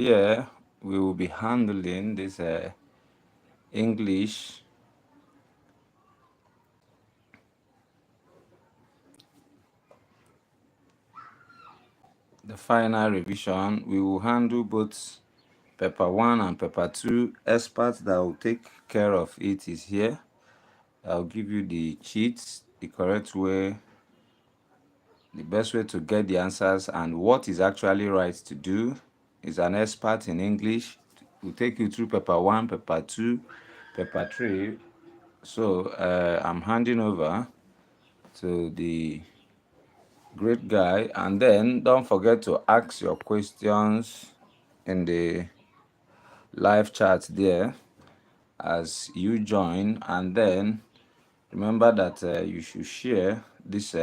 Here we will be handling this English the final revision. We will handle both paper 1 and paper 2. Expert that will take care of it is here. I'll give you the cheats, the correct way, the best way to get the answers, and what is actually right to do. Is an expert in English. We'll take you through paper 1, paper 2, paper 3. So I'm handing over to the great guy, and then don't forget to ask your questions in the live chat there as you join, and then remember that you should share this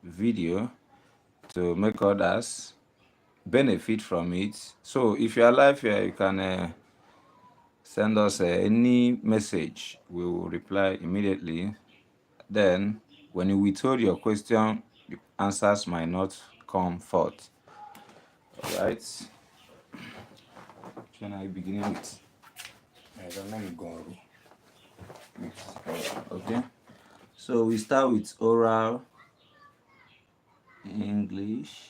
video to make others benefit from it. So if you are live here, you can send us any message. We will reply immediately. Then when you withhold your question, the answers might not come forth. All right. Can I begin with? I don't let me go. Okay. So we start with oral English.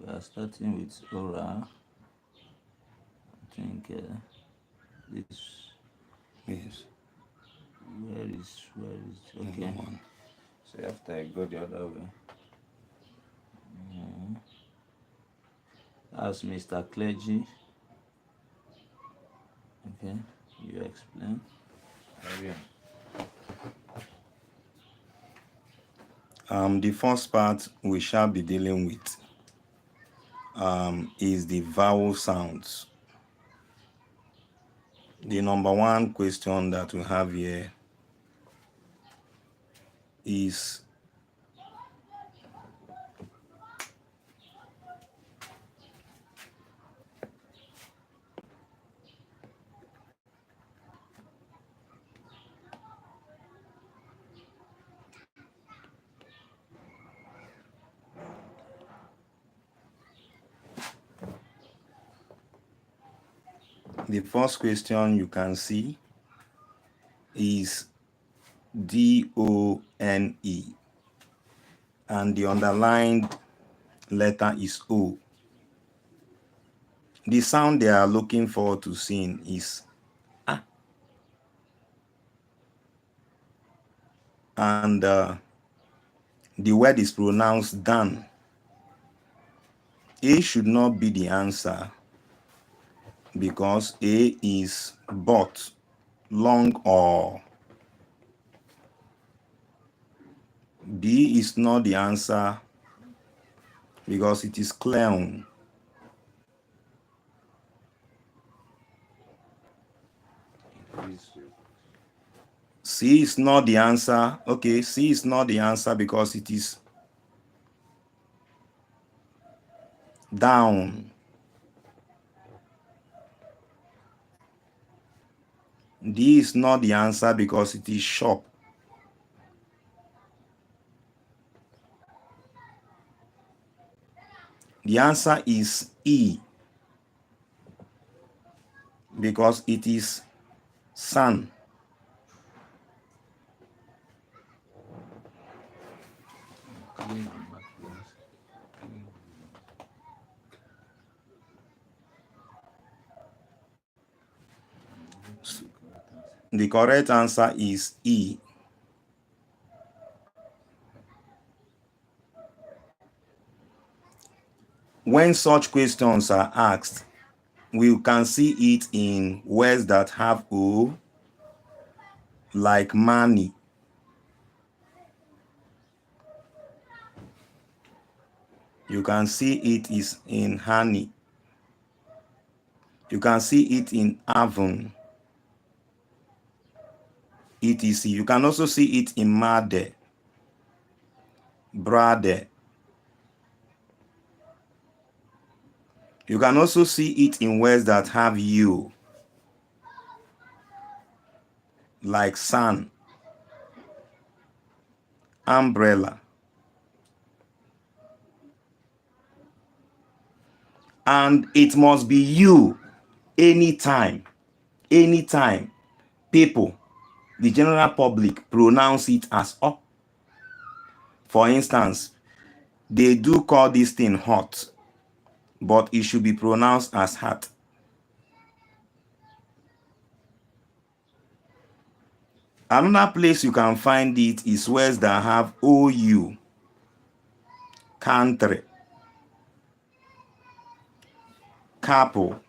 We are starting with oral. I think this. Yes. Where is okay? Number one. So after I go the other way. That's Mr. Clergy. Okay, you explain. The first part we shall be dealing with is the vowel sounds. The number one question that we have here is the first question you can see is D-O-N-E, and the underlined letter is O. The sound they are looking forward to seeing is A. And the word is pronounced Dan. A should not be the answer because A is but, long or. B is not the answer because it is clown. C is not the answer. Okay, C is not the answer because it is down. D is not the answer because it is shop. The answer is E because it is sun. The correct answer is E. When such questions are asked, we can see it in words that have O, like money. You can see it is in honey. You can see it in Avon, etc. You can also see it in Made, Brade. You can also see it in words that have you, like sun, umbrella. And it must be you anytime people, the general public, pronounce it as up. For instance, they do call this thing hot, but it should be pronounced as hat. Another place you can find it is words that have OU. Country, couple,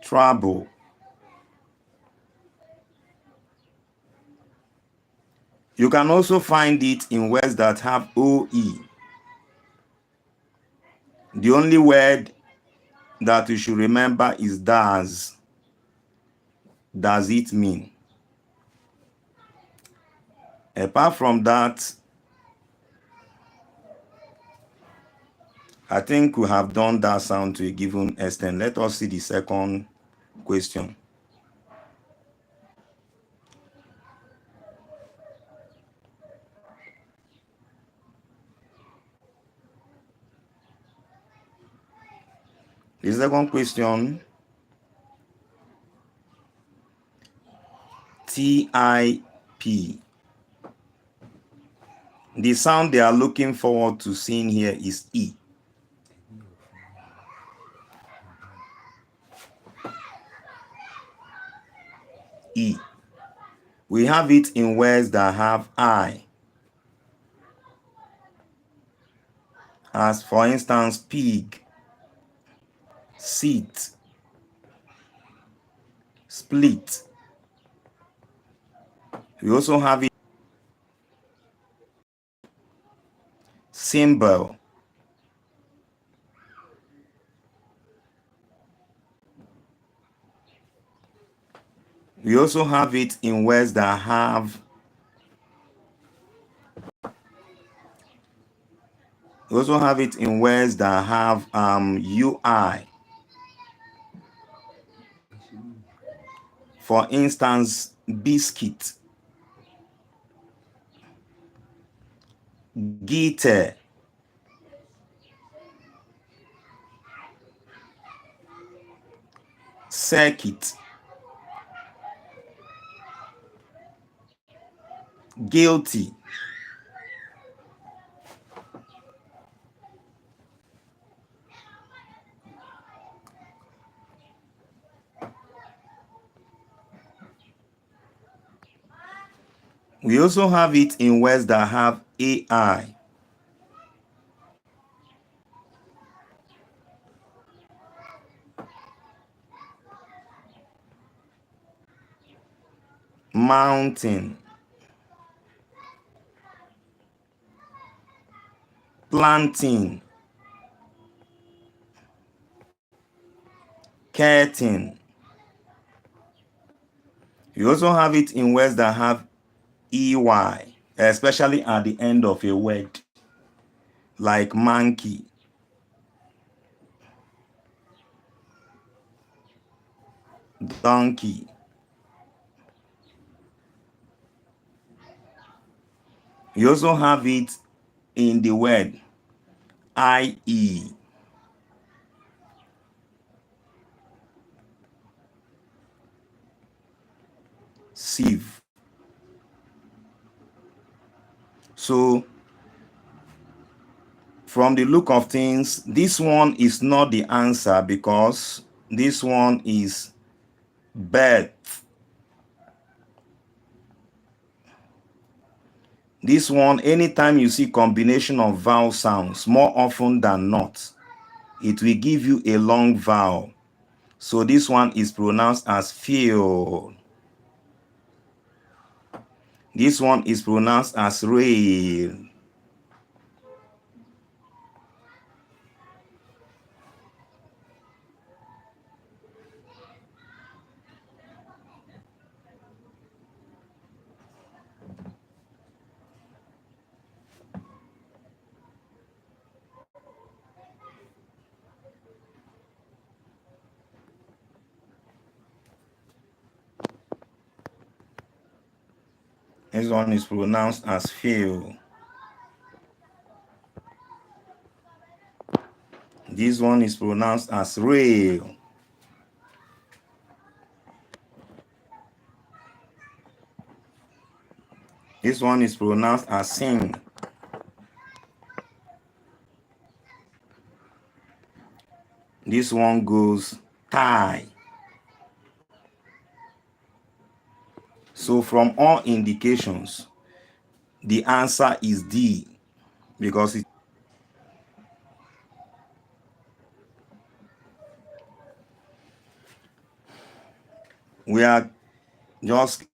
trouble. You can also find it in words that have OE. The only word that you should remember is does. Does it mean? Apart from that, I think we have done that sound to a given extent. Let us see the second question. The second question, TIP. The sound they are looking forward to seeing here is E. E. We have it in words that have I. As for instance, pig, seat, split. We also have it symbol. We also have it in words that have UI. For instance, biscuit, guitar, circuit, guilty. We also have it in words that have AI. Mountain, planting, curtain. You also have it in words that have EY, especially at the end of a word, like monkey, donkey. You also have it in the word IE, sieve. So, from the look of things, this one is not the answer because this one is birth. This one, anytime you see combination of vowel sounds, more often than not, it will give you a long vowel. So this one is pronounced as feel. This one is pronounced as rail. This one is pronounced as feel. This one is pronounced as rail. This one is pronounced as sing. This one goes tie. So from all indications, the answer is D, because we are just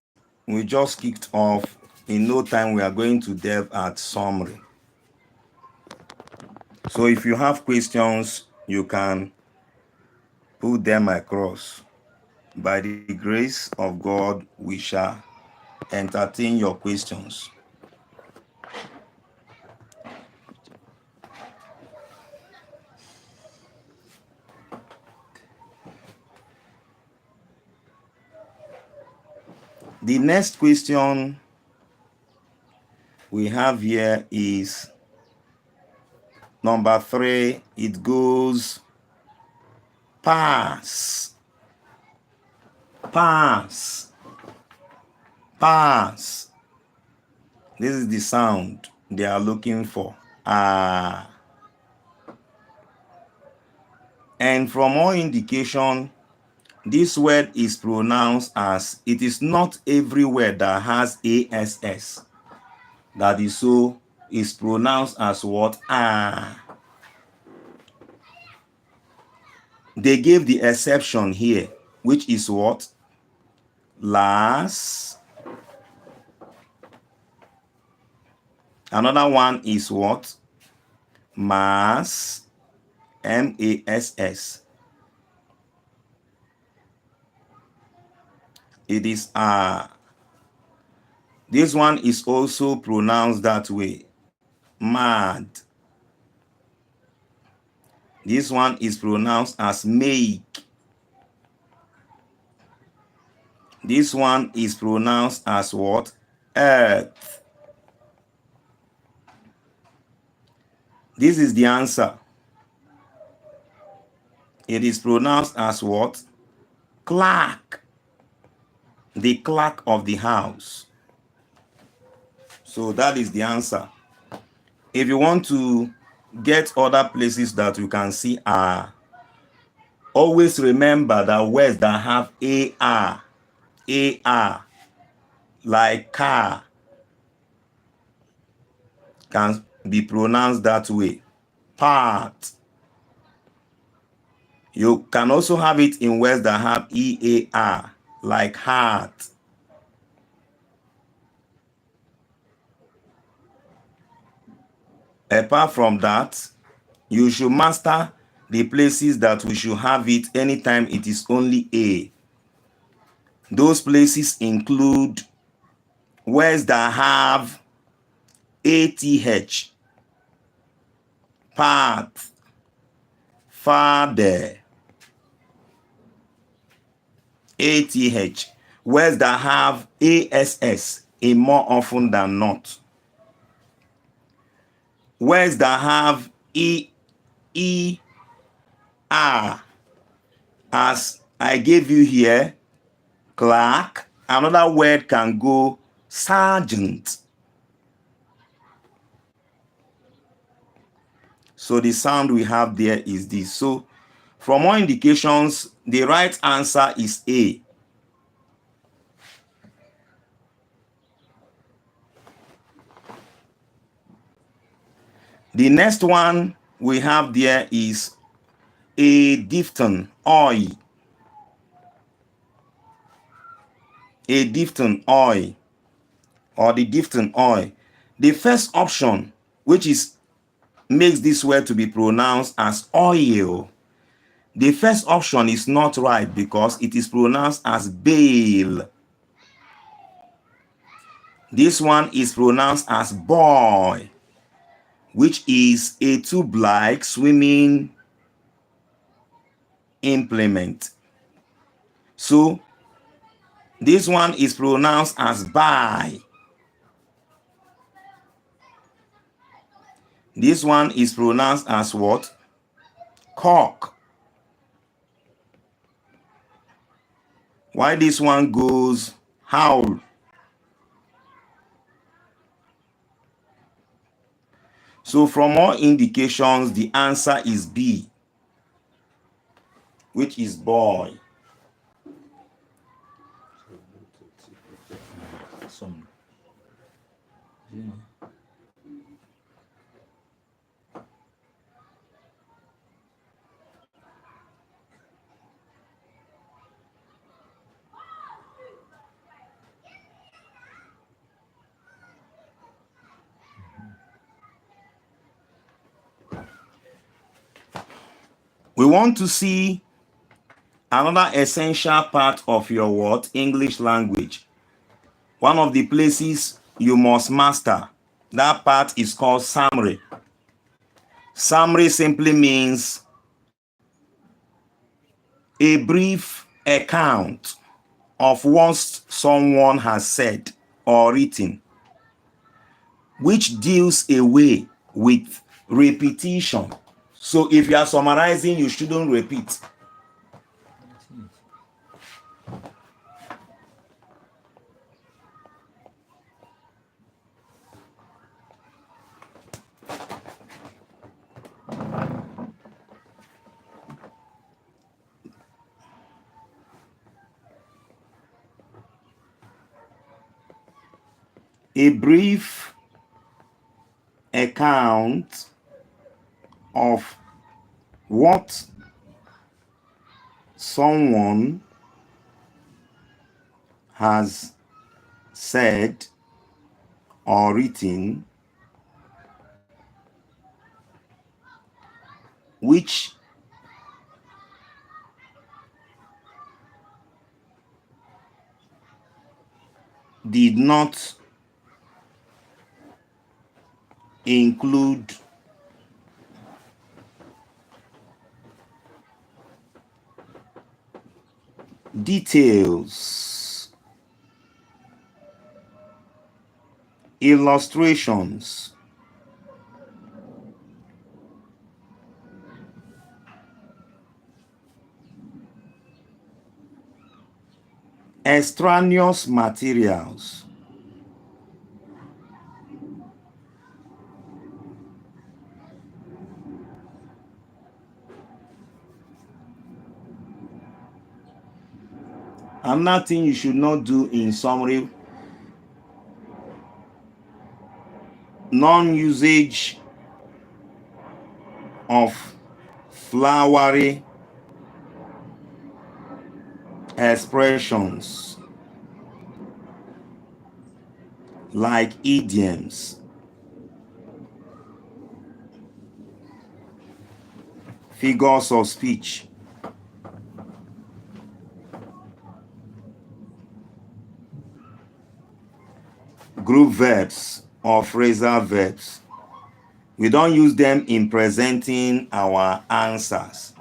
we just kicked off. In no time, we are going to delve at summary. So if you have questions, you can put them across. By the grace of God, we shall entertain your questions. The next question we have here is number 3. It goes pass, pass, pass. This is the sound they are looking for. Ah. And from all indication, this word is pronounced as, it is not every word that has ASS. That is so, is pronounced as what? Ah. They gave the exception here, which is what? Las. Another one is what? Mass. MASS. It is this one is also pronounced that way. Mad. This one is pronounced as make. This one is pronounced as what? Earth. This is the answer. It is pronounced as what? Clerk. The clerk of the house. So that is the answer. If you want to get other places that you can see are, always remember that words that have AR, like car, can be pronounced that way. Part. You can also have it in words that have EAR, like heart. Apart from that, you should master the places that we should have it anytime it is only A. Those places include words that have ATH, path, father, ATH, words that have ASS in more often than not. Words that have ER, as I gave you here, clerk. Another word can go sergeant. So the sound we have there is this. So from all indications, the right answer is A. The next one we have there is a diphthong, oi. A diphthong, oi, or the diphthong, oi. The first option, which is makes this word to be pronounced as oil. The first option is not right because it is pronounced as bale. This one is pronounced as boy, which is a tube-like swimming implement. So this one is pronounced as buy. This one is pronounced as what? cock. Why this one goes howl? So from all indications, the answer is B, which is boy. We want to see another essential part of your what? English language. One of the places you must master. That part is called summary. Summary simply means a brief account of what someone has said or written, which deals away with repetition. So if you are summarizing, you shouldn't repeat. A brief account of what someone has said or written, which did not include details, illustrations, extraneous materials, another thing you should not do in summary: non-usage of flowery expressions like idioms, figures of speech, group verbs or phrasal verbs. We don't use them in presenting our answers.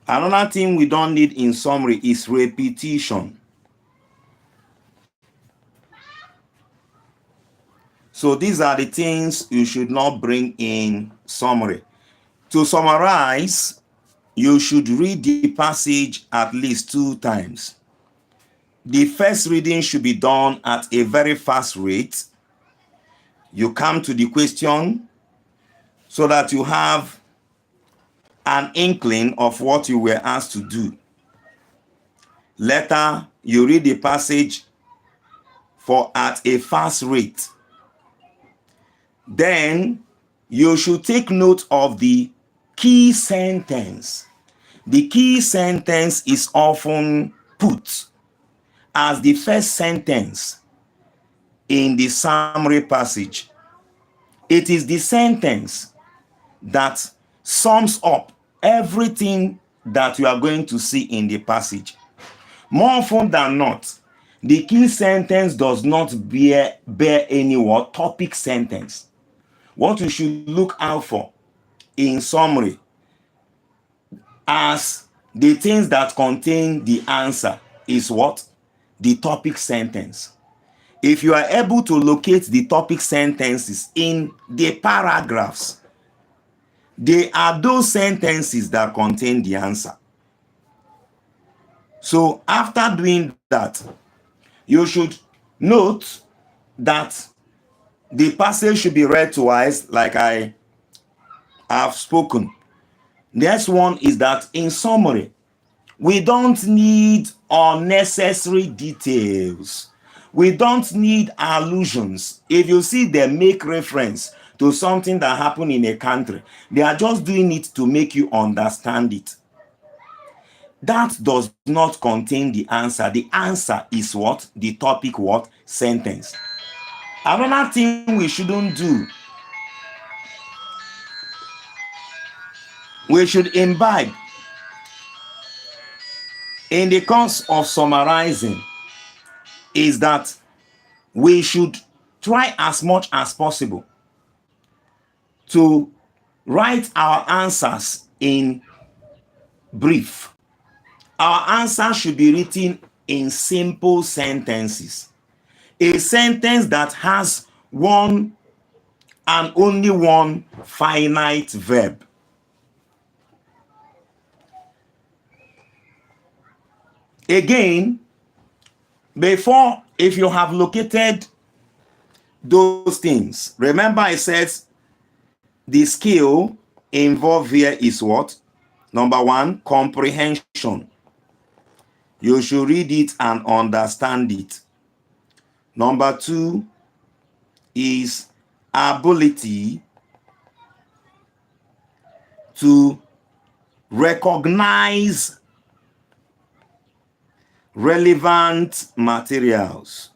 Another thing we don't need in summary is repetition. So these are the things you should not bring in summary. To summarize, you should read the passage at least 2 times. The first reading should be done at a very fast rate. You come to the question so that you have an inkling of what you were asked to do. Later, you read the passage for at a fast rate. Then you should take note of the key sentence. The key sentence is often put as the first sentence in the summary passage. It is the sentence that sums up everything that you are going to see in the passage. More often than not, the key sentence does not bear any what topic sentence. What you should look out for in summary as the things that contain the answer is what? The topic sentence. If you are able to locate the topic sentences in the paragraphs, They are those sentences that contain the answer. So after doing that, you should note that the passage should be read twice, like I have spoken. Next one is that in summary, we don't need unnecessary details. We don't need allusions. If you see them make reference to something that happened in a country, they are just doing it to make you understand it. That does not contain the answer. The answer is what? The topic what? Sentence. Another thing we shouldn't do, we should imbibe in the course of summarizing, is that we should try as much as possible to write our answers in brief. Our answer should be written in simple sentences. A sentence that has one and only one finite verb. Again, before, if you have located those things, remember I said the skill involved here is what? Number one, comprehension. You should read it and understand it. Number two is ability to recognize relevant materials.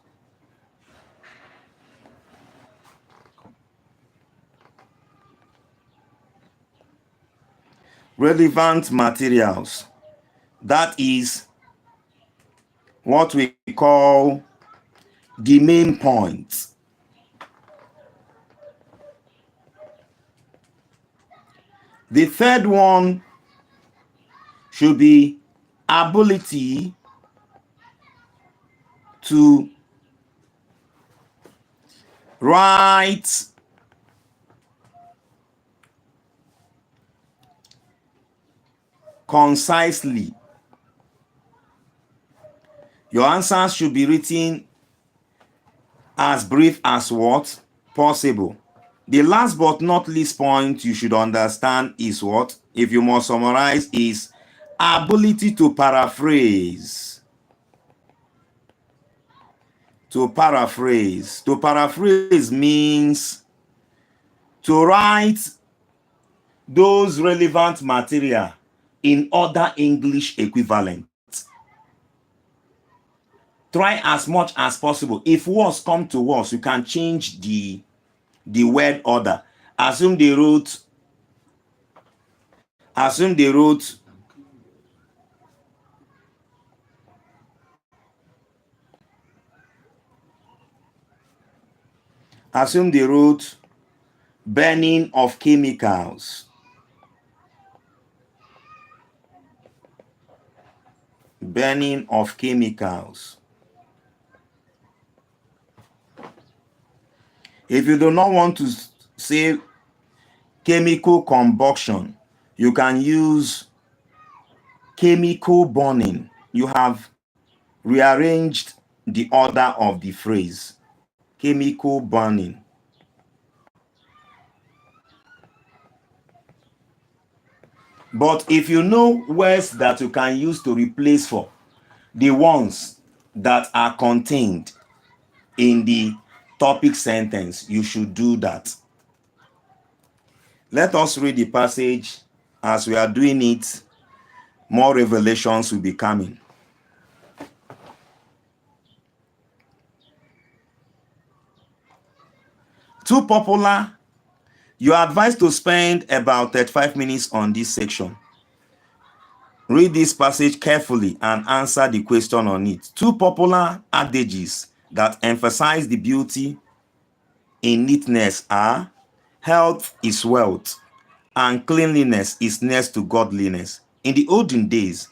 Relevant materials. That is what we call the main point. The third one should be ability to write concisely. Your answers should be written as brief as what? Possible. The last but not least point you should understand is what? If you must summarize, is ability to paraphrase. To paraphrase. To paraphrase means to write those relevant material in other English equivalent. Try as much as possible. If words come to words, you can change the word order. Assume they wrote assume they wrote burning of chemicals. Burning of chemicals. If you do not want to say chemical combustion, you can use chemical burning. You have rearranged the order of the phrase. Chemical burning. But if you know words that you can use to replace for the ones that are contained in the topic sentence, you should do that. Let us read the passage. As we are doing it, more revelations will be coming. Too popular. You are advised to spend about 35 minutes on this section. Read this passage carefully and answer the question on it. Two popular adages that emphasize the beauty in neatness are: health is wealth, and cleanliness is next to godliness. In the olden days,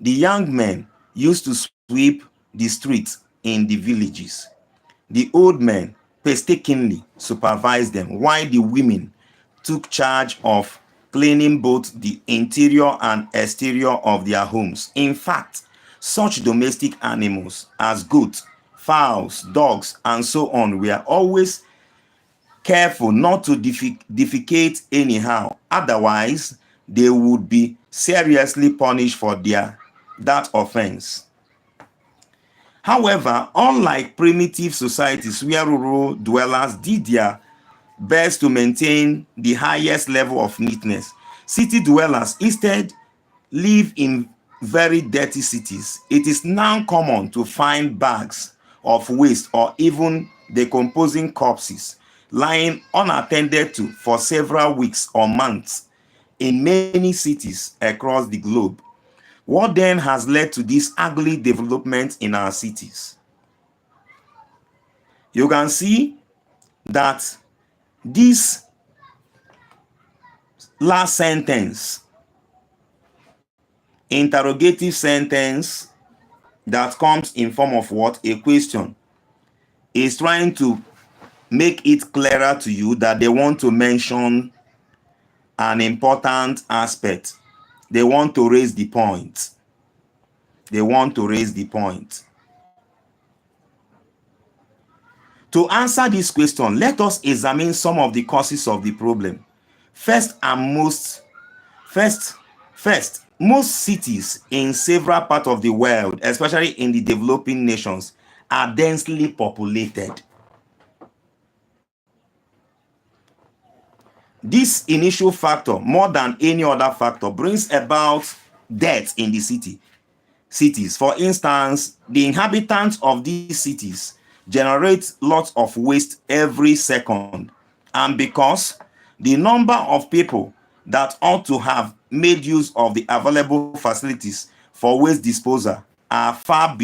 the young men used to sweep the streets in the villages. The old men painstakingly supervised them, while the women took charge of cleaning both the interior and exterior of their homes. In fact, such domestic animals as goats, fowls, dogs, and so on were always careful not to defecate anyhow. Otherwise, they would be seriously punished for that offense. However, unlike primitive societies where rural dwellers did their best to maintain the highest level of neatness, city dwellers instead live in very dirty cities. It is now common to find bags of waste or even decomposing corpses lying unattended to for several weeks or months in many cities across the globe. What then has led to this ugly development in our cities? You can see that this last sentence, interrogative sentence that comes in form of what? A question, is trying to make it clearer to you that they want to mention an important aspect. They want to raise the point. They want to raise the point. To answer this question, let us examine some of the causes of the problem. Most cities in several parts of the world, especially in the developing nations, are densely populated. This initial factor, more than any other factor, brings about death in the cities. For instance, the inhabitants of these cities generate lots of waste every second. And because the number of people that ought to have made use of the available facilities for waste disposal are far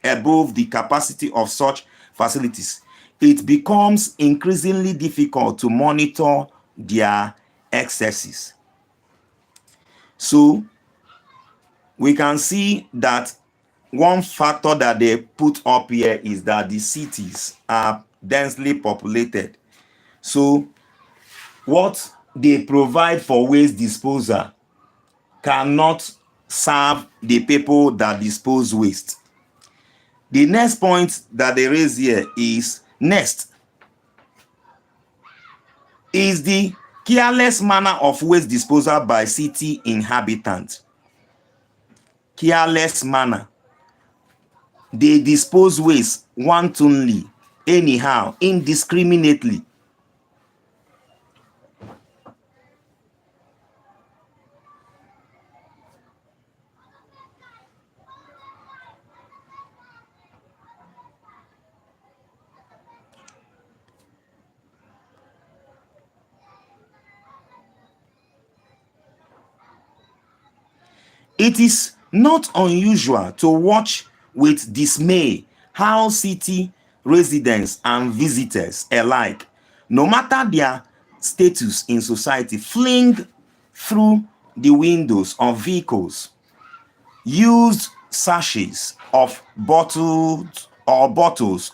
above the capacity of such facilities, it becomes increasingly difficult to monitor their excesses. So we can see that one factor that they put up here is that the cities are densely populated. So what they provide for waste disposal cannot serve the people that dispose waste. The next point that they raise here is the careless manner of waste disposal by city inhabitants. Careless manner. They dispose waste wantonly, anyhow, indiscriminately. It is not unusual to watch with dismay how city residents and visitors alike, no matter their status in society, fling through the windows of vehicles used sachets of bottles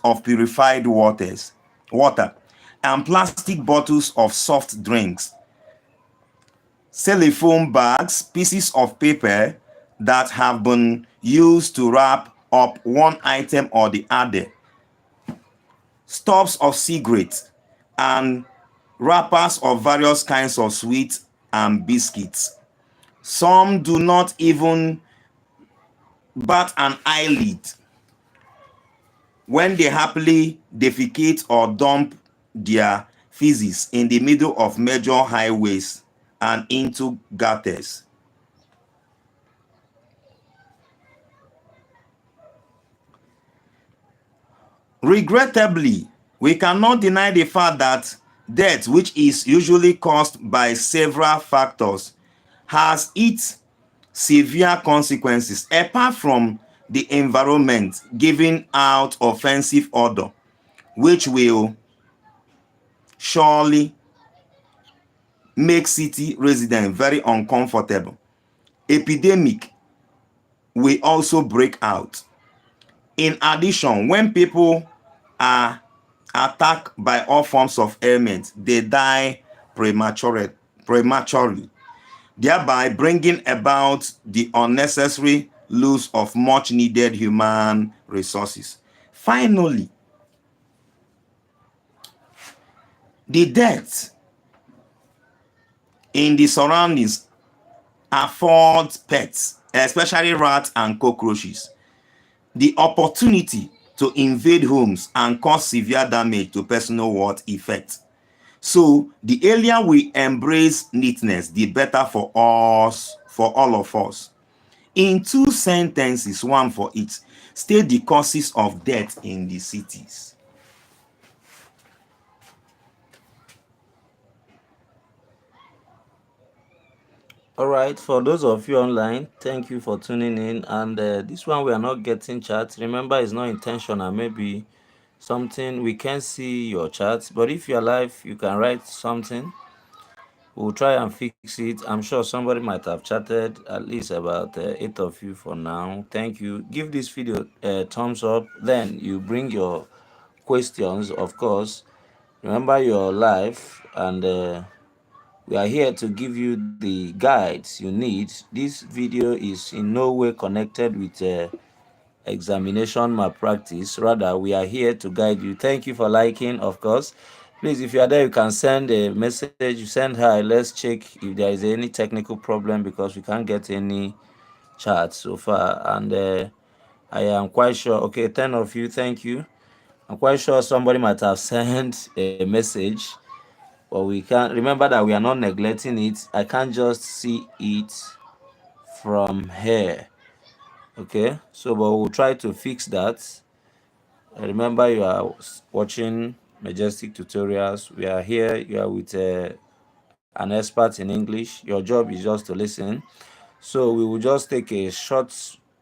of purified water and plastic bottles of soft drinks, cellophane bags, pieces of paper that have been used to wrap up one item or the other, stubs of cigarettes, and wrappers of various kinds of sweets and biscuits. Some do not even bat an eyelid when they happily defecate or dump their feces in the middle of major highways and into gutters. Regrettably, we cannot deny the fact that death, which is usually caused by several factors, has its severe consequences apart from the environment giving out offensive odor, which will surely make city residents very uncomfortable. Epidemic will also break out. In addition, when people are attacked by all forms of ailments, they die prematurely. thereby bringing about the unnecessary loss of much needed human resources. Finally, the deaths in the surroundings affords pets, especially rats and cockroaches, the opportunity to invade homes and cause severe damage to personal worth effect. So the earlier we embrace neatness, the better for us, for all of us. In two sentences, one for each, state the causes of death in the cities. All right, for those of you online, thank you for tuning in. And this one we are not getting chat. Remember, it's not intentional. Maybe something we can see your chat, but if you're live, you can write something. We'll try and fix it. I'm sure somebody might have chatted, at least about 8 of you for now. Thank you. Give this video a thumbs up. Then you bring your questions, of course. Remember you're live, and we are here to give you the guides you need. This video is in no way connected with examination malpractice. Rather, we are here to guide you. Thank you for liking, of course. Please, if you are there, you can send a message. You send hi. Let's check if there is any technical problem, because we can't get any chat so far. And I am quite sure. Okay, 10 of you, thank you. I'm quite sure somebody might have sent a message, but we can't remember that we are not neglecting it. I can't just see it from here. Okay, so but we'll try to fix that. Remember, you are watching Majestic Tutorials. We are here. You are with an expert in English. Your job is just to listen. So we will just take a short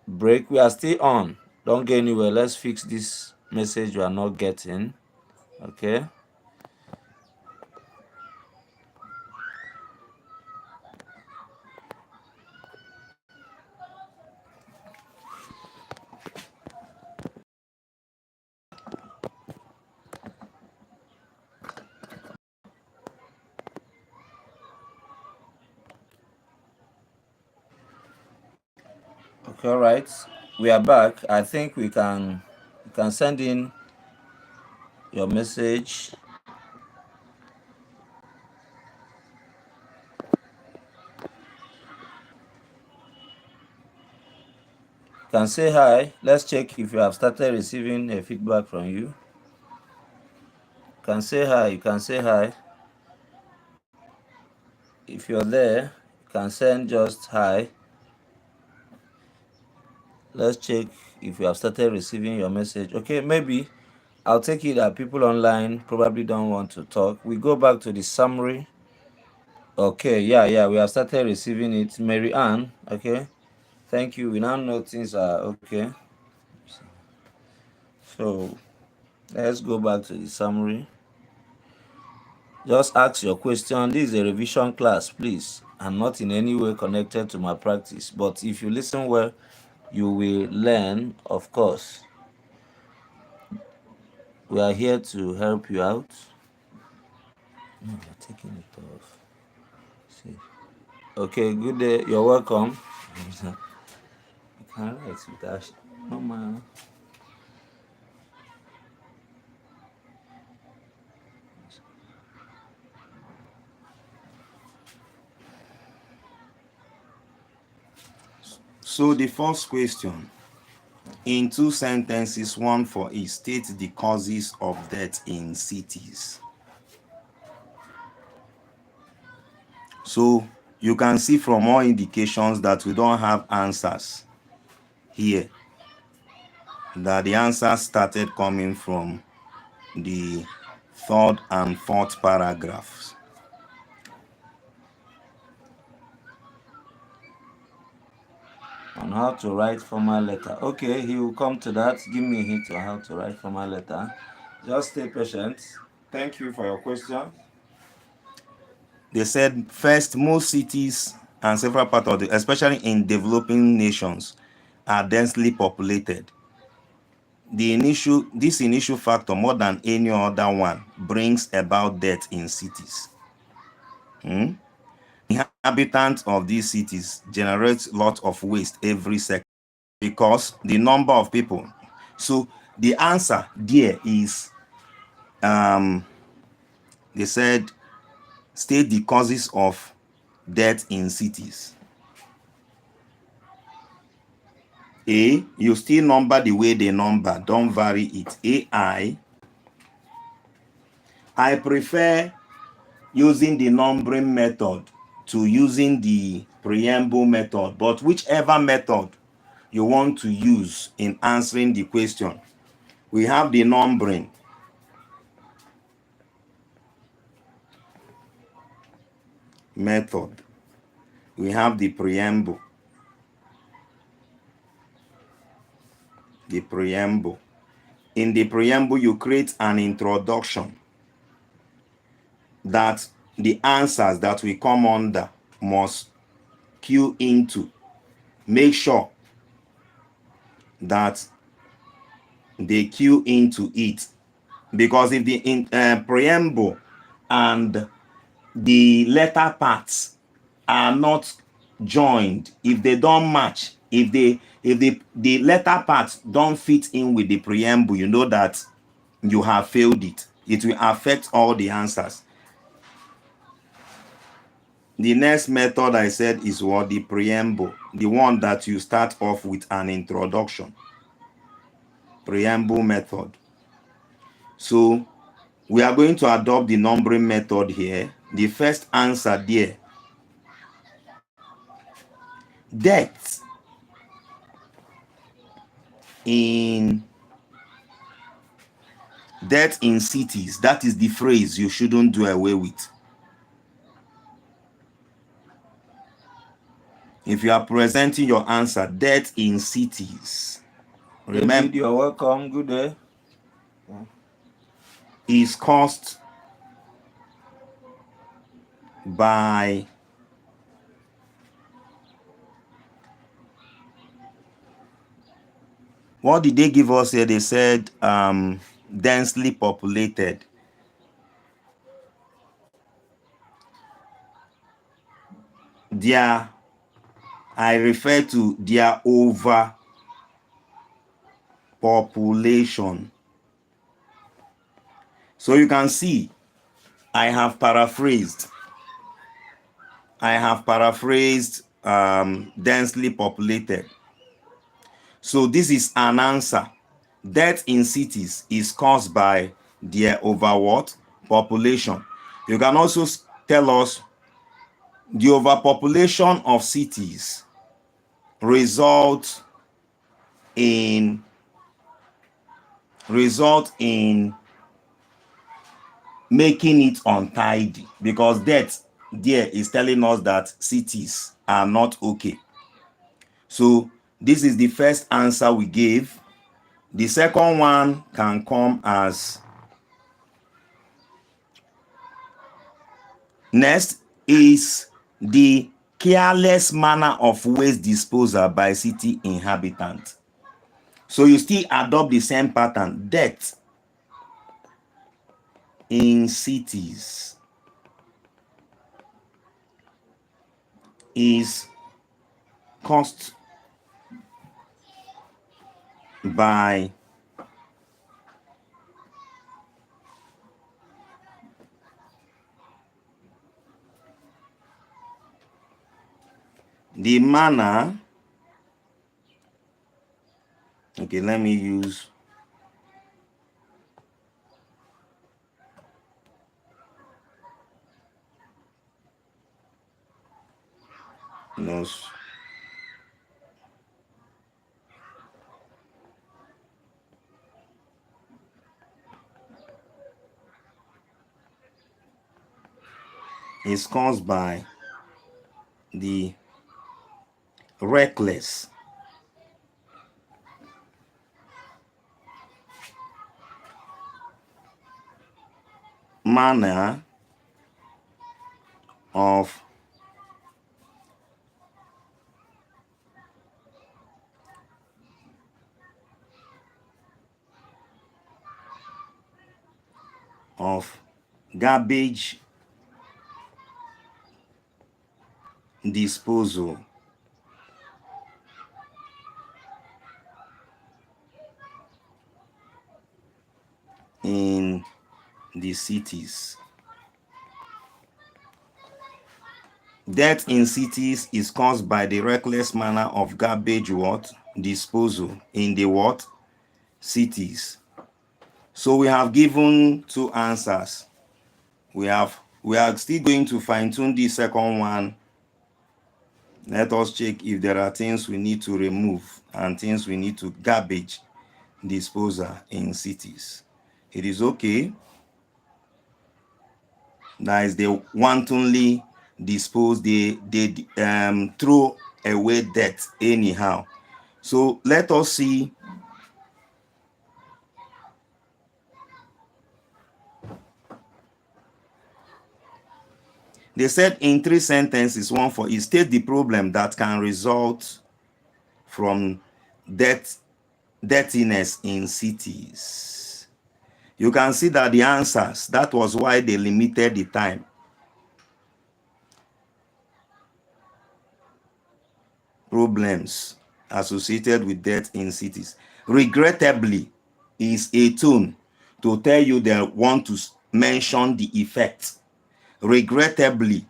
break. We are still on. Don't go anywhere. Let's fix this message you are not getting. Okay. Okay, all right. We are back. I think we can send in your message. You can say hi. Let's check if you have started receiving a feedback from you. You can say hi. You can say hi. If you're there, you can send just hi. Let's check if you have started receiving your message. Okay, maybe I'll take it that people online probably don't want to talk. We go back to the summary. Okay, yeah, we have started receiving it. Mary Ann, okay, thank you. We now know things are okay. So let's go back to the summary. Just ask your question. This is a revision class, please, and not in any way connected to my practice. But if you listen well, you will learn, of course. We are here to help you out. No, you're taking it off. See. Okay, good day. You're welcome. You can write without normal. So the first question, in two sentences, one for each, state the causes of death in cities. So you can see from all indications that we don't have answers here, that the answers started coming from the third and fourth paragraphs. On how to write formal letter. Okay, he will come to that. Give me a hint on how to write formal letter. Just stay patient. Thank you for your question. They said, first, most cities and several parts of the, especially in developing nations, are densely populated. This initial factor, more than any other one, brings about death in cities. inhabitants of these cities generate a lot of waste every second because the number of people. So the answer there is, they said, state the causes of death in cities. A, you still number the way they number, don't vary it. I prefer using the numbering method to using the preamble method, but whichever method you want to use in answering the question, we have the numbering method, we have the preamble. In the preamble, you create an introduction that the answers that we come under must cue into. Make sure that they cue into it, because if the preamble and the letter parts are not joined, if they don't match, if the letter parts don't fit in with the preamble, you know that you have failed it. It will affect all the answers. The next method I said is what? The preamble, the one that you start off with an introduction. Preamble method. So we are going to adopt the numbering method here. The first answer there, death in cities. That is the phrase you shouldn't do away with. If you are presenting your answer, death in cities, David, remember, you're welcome. Good day. is caused by what did they give us here? They said densely populated. I refer to their overpopulation. So you can see I have paraphrased densely populated. So this is an answer. Death in cities is caused by their over what? Population. You can also tell us the overpopulation of cities result in making it untidy, because death there is telling us that cities are not okay. So this is the first answer we gave. The second one can come as next is the careless manner of waste disposal by city inhabitants. So you still adopt the same pattern. Death in cities is caused by the manner. Okay, let me use nose. Is caused by the reckless manner of garbage disposal in the cities. Death in cities is caused by the reckless manner of garbage what? Disposal in the what? Cities. So we have given two answers. We are still going to fine-tune the second one. Let us check if there are things we need to remove and things we need to garbage disposal in cities. It is okay. That is, they wantonly dispose, they throw away debt anyhow. So let us see. They said in 3 sentences, one for each, state the problem that can result from dirtiness in cities. You can see that the answers, that was why they limited the time. Problems associated with death in cities. Regrettably is a tone to tell you they want to mention the effect. Regrettably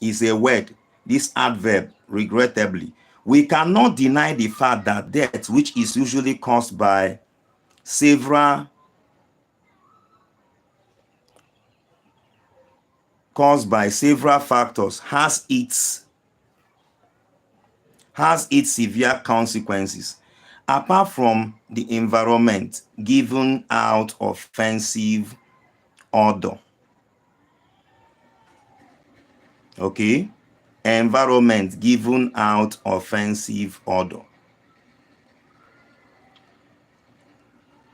is a word, this adverb, regrettably. We cannot deny the fact that death, which is usually caused by several factors, has its severe consequences. Apart from the environment given out offensive odor. Okay? Environment given out offensive odor.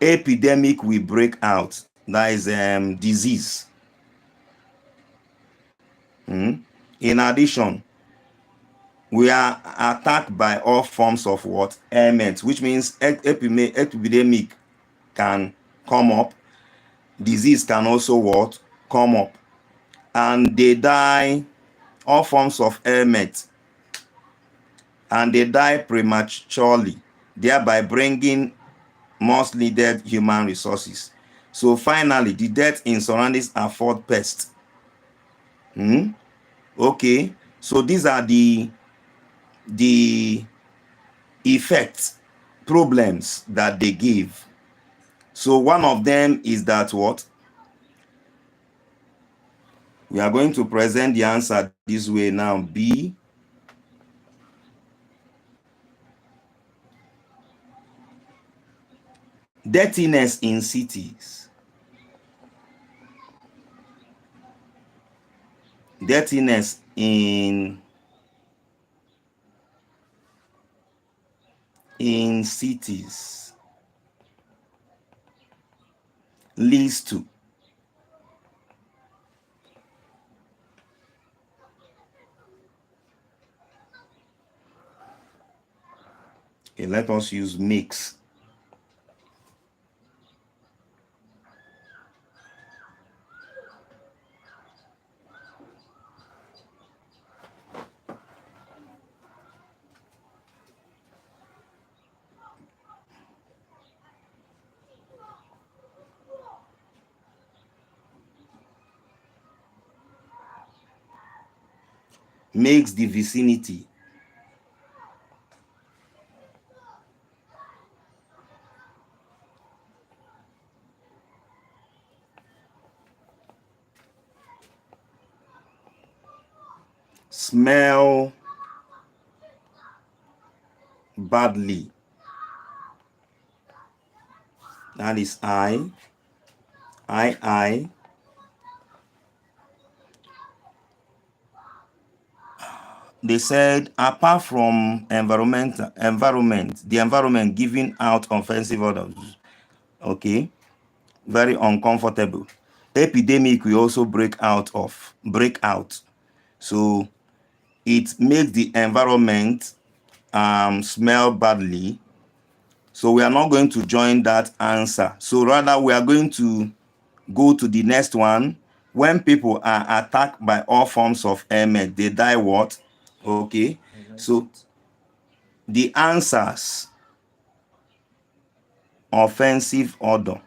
Epidemic will break out. That is disease. In addition, we are attacked by all forms of what? Ailments, which means epidemic can come up. Disease can also what? Come up. And they die, all forms of ailment, and they die prematurely, thereby bringing most needed human resources. So finally, the death in surroundings afford pests. Okay, so these are the effects, problems that they give. So one of them is that what? We are going to present the answer this way now. B. Dirtiness in cities. Dirtiness in cities leads to let us use mix. Makes the vicinity smell badly. That is I. They said apart from the environment giving out offensive odors, okay, very uncomfortable. Epidemic will also break out. So it makes the environment smell badly. So we are not going to join that answer. So rather we are going to go to the next one. When people are attacked by all forms of ailment, they die what? Okay, so the answers, offensive order.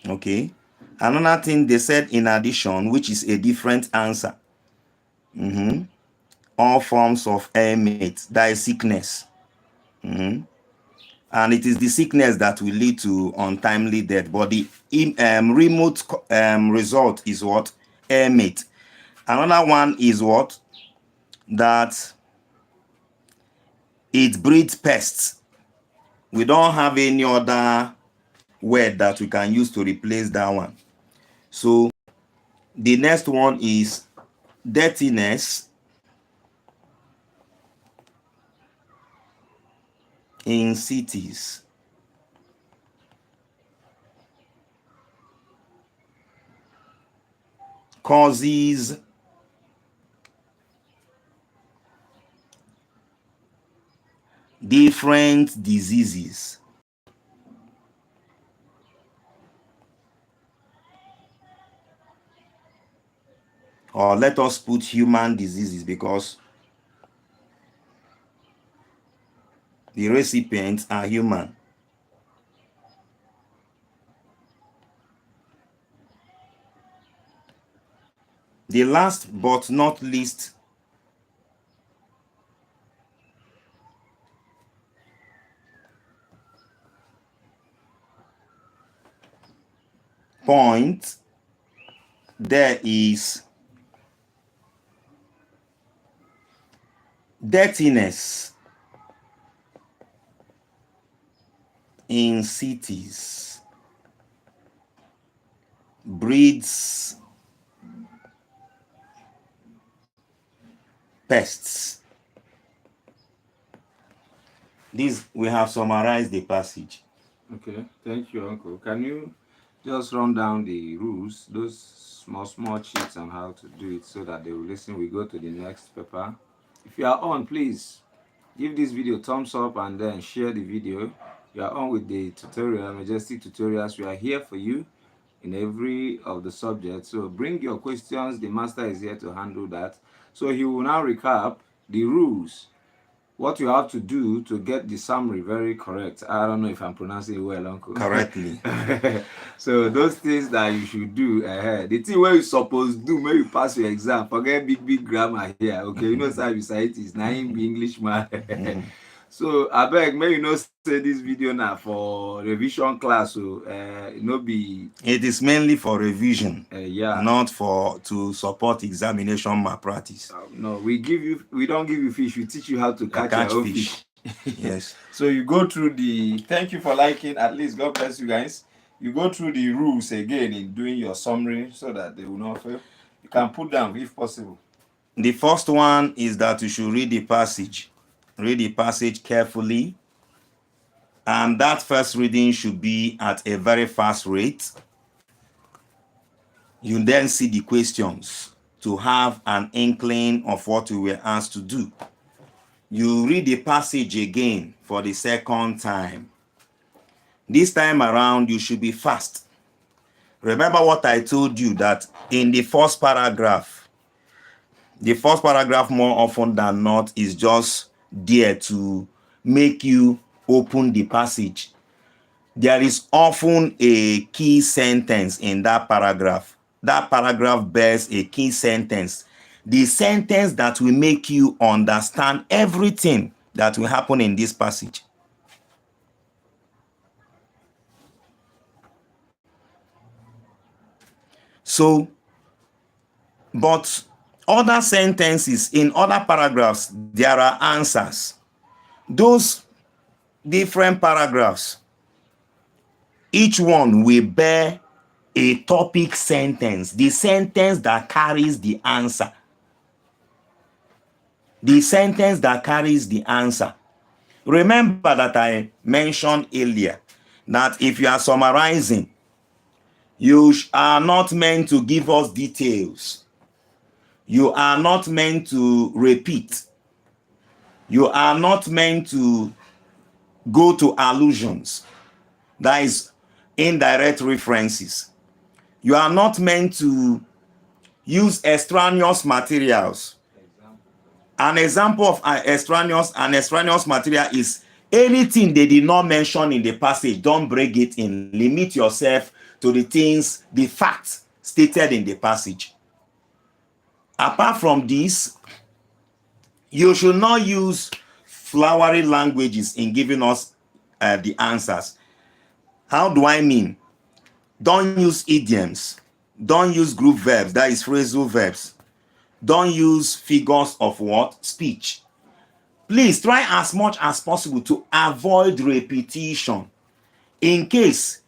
Okay, another thing they said in addition, which is a different answer. All forms of ailment, that is sickness. And it is the sickness that will lead to untimely death. But the remote result is what? Ailment. Another one is what? That it breeds pests. We don't have any other word that we can use to replace that one. So the next one is dirtiness in cities. Causes different diseases. Or let us put human diseases, because the recipients are human. The last but not least point there is dirtiness in cities breeds pests. This, we have summarized the passage. Okay, thank you, Uncle. Can you just run down the rules, those small cheats on how to do it so that they will listen? We go to the next paper. If you are on, please give this video thumbs up and then share the video. You are on with the tutorial, Majestic Tutorials. We are here for you in every of the subjects. So bring your questions. The master is here to handle that. So he will now recap the rules, what you have to do to get the summary very correct. I don't know if I'm pronouncing it well, Uncle. Correctly. So those things that you should do, the thing where you supposed do when you pass your exam, forget big grammar here. Okay, you know how you say it is now in English man. So I beg, may you know say this video now for revision class. So no be. It is mainly for revision, Yeah. not for to support examination malpractice. No, we don't give you fish. We teach you how to catch your own fish. Yes. So you go through the. Thank you for liking. At least God bless you guys. You go through the rules again in doing your summary so that they will not fail. You can put down if possible. The first one is that you should read the passage. Read the passage carefully. And that first reading should be at a very fast rate. You then see the questions to have an inkling of what you were asked to do. You read the passage again for the second time. This time around, you should be fast. Remember what I told you, that in the first paragraph more often than not is just there to make you open the passage. There is often a key sentence in that paragraph. That paragraph bears a key sentence. The sentence that will make you understand everything that will happen in this passage. So, but other sentences in other paragraphs, there are answers. Those different paragraphs, each one will bear a topic sentence, the sentence that carries the answer. The sentence that carries the answer. Remember that I mentioned earlier that if you are summarizing, You are not meant to give us details. You are not meant to repeat. You are not meant to go to allusions. That is indirect references. You are not meant to use extraneous materials. An example of an extraneous material is anything they did not mention in the passage. Don't break it in. Limit yourself to the things, the facts stated in the passage. Apart from this, you should not use flowery languages in giving us the answers. How do I mean? Don't use idioms. Don't use group verbs, that is phrasal verbs. Don't use figures of what? Speech. Please try as much as possible to avoid repetition. In case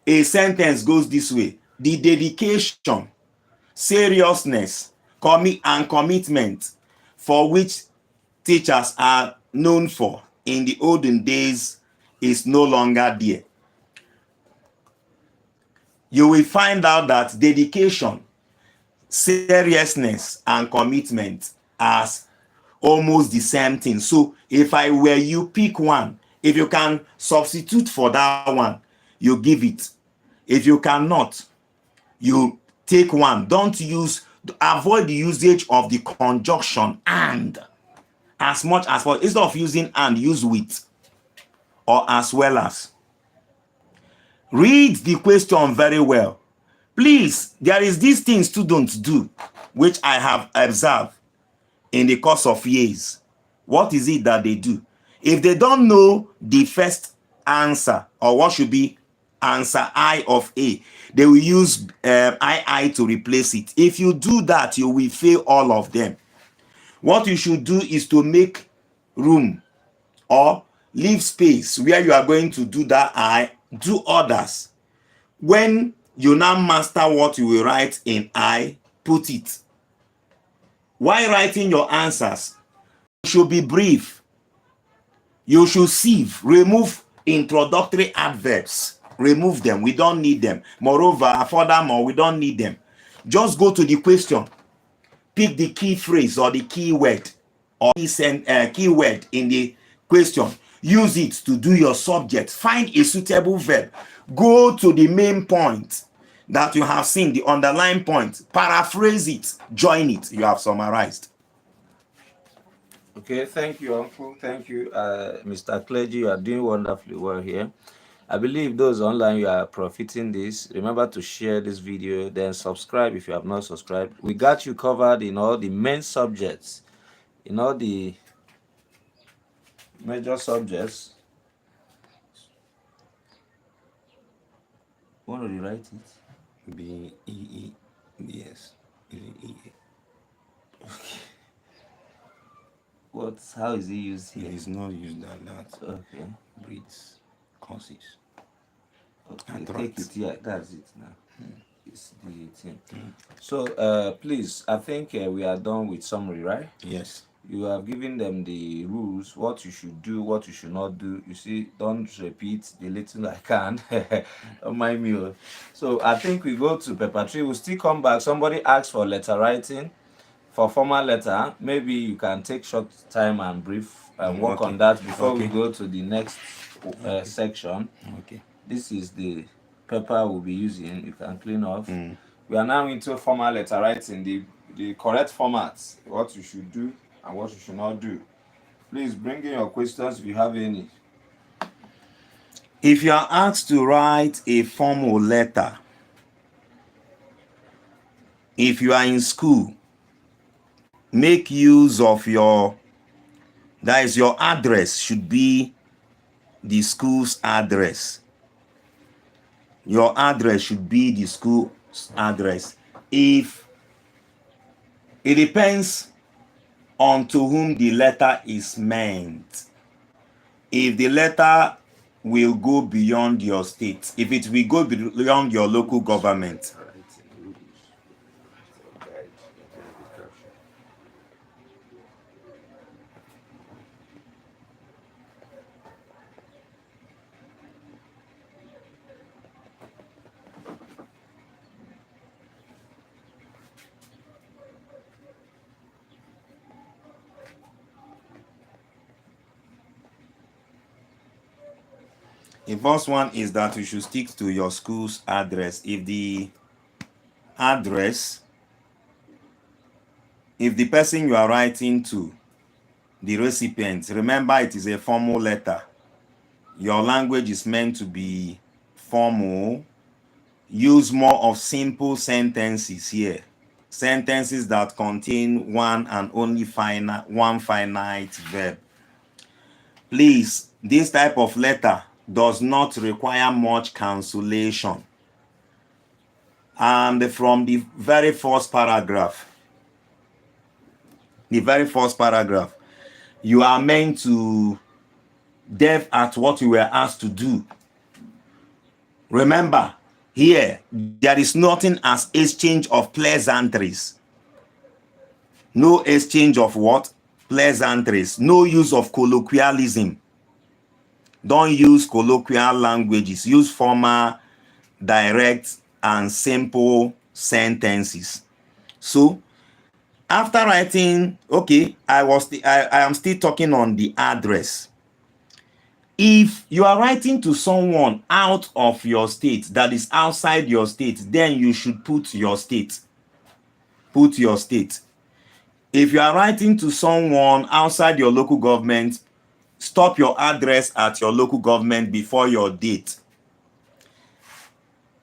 a sentence goes this way, the dedication, seriousness, and commitment for which teachers are known for in the olden days is no longer there. You will find out that dedication, seriousness, and commitment are almost the same thing. So if I were you, pick one. If you can substitute for that one, you give it. If you cannot, you take one. Avoid the usage of the conjunction and as much as possible. Instead of using and, use with or as well as. Read the question very well. Please, there is this thing students do, which I have observed in the course of years. What is it that they do? If they don't know the first answer, or what should be answer I of A, they will use I to replace it. If you do that, you will fail all of them. What you should do is to make room or leave space where you are going to do that I, do others. When you now master what you will write in I, put it. While writing your answers, you should be brief. You should sieve, remove introductory adverbs. Remove them. We don't need them. Moreover, furthermore, we don't need them. Just go to the question. Pick the key phrase or the key word or key word in the question. Use it to do your subject. Find a suitable verb. Go to the main point that you have seen, the underlying point. Paraphrase it. Join it. You have summarized. Okay, thank you, Uncle. Thank you, Mr. Clergy. You are doing wonderfully well here. I believe those online, you are profiting this. Remember to share this video, then subscribe if you have not subscribed. We got you covered in all the main subjects, in all the major subjects. Want to rewrite it? B-E-E. Yes. E-E. How is it used here? It is not used like that. Okay. Breeds, causes. Okay, take it. Yeah, that's it now. It's the thing. So, please, I think we are done with summary, right? Yes. You have given them the rules, what you should do, what you should not do. You see, don't repeat the little I can. Don't mind me. Oh. So I think we go to paper 3. We'll still come back. Somebody asked for letter writing, for formal letter. Maybe you can take short time and brief and work on that before we go to the next section. Okay. This is the paper we'll be using. You can clean off. We are now into formal letter writing, the correct formats, what you should do and what you should not do. Please bring in your questions if you have any. If you are asked to write a formal letter, if you are in school, make use of your address should be the school's address. Your address should be the school's address. If it depends on to whom the letter is meant. If the letter will go beyond your state, if it will go beyond your local government, The first one is that you should stick to your school's address. If the person you are writing to, the recipient, remember it is a formal letter. Your language is meant to be formal. Use more of simple sentences here. Sentences that contain one and only one finite verb. Please, this type of letter does not require much cancellation. And from the very first paragraph, you are meant to delve at what you were asked to do. Remember, here, there is nothing as exchange of pleasantries. No exchange of what? Pleasantries. No use of colloquialism. Don't use colloquial languages. Use formal, direct, and simple sentences. So, after writing, okay, I am still talking on the address. If you are writing to someone out of your state, that is outside your state, then you should put your state. Put your state. If you are writing to someone outside your local government, stop your address at your local government before your date.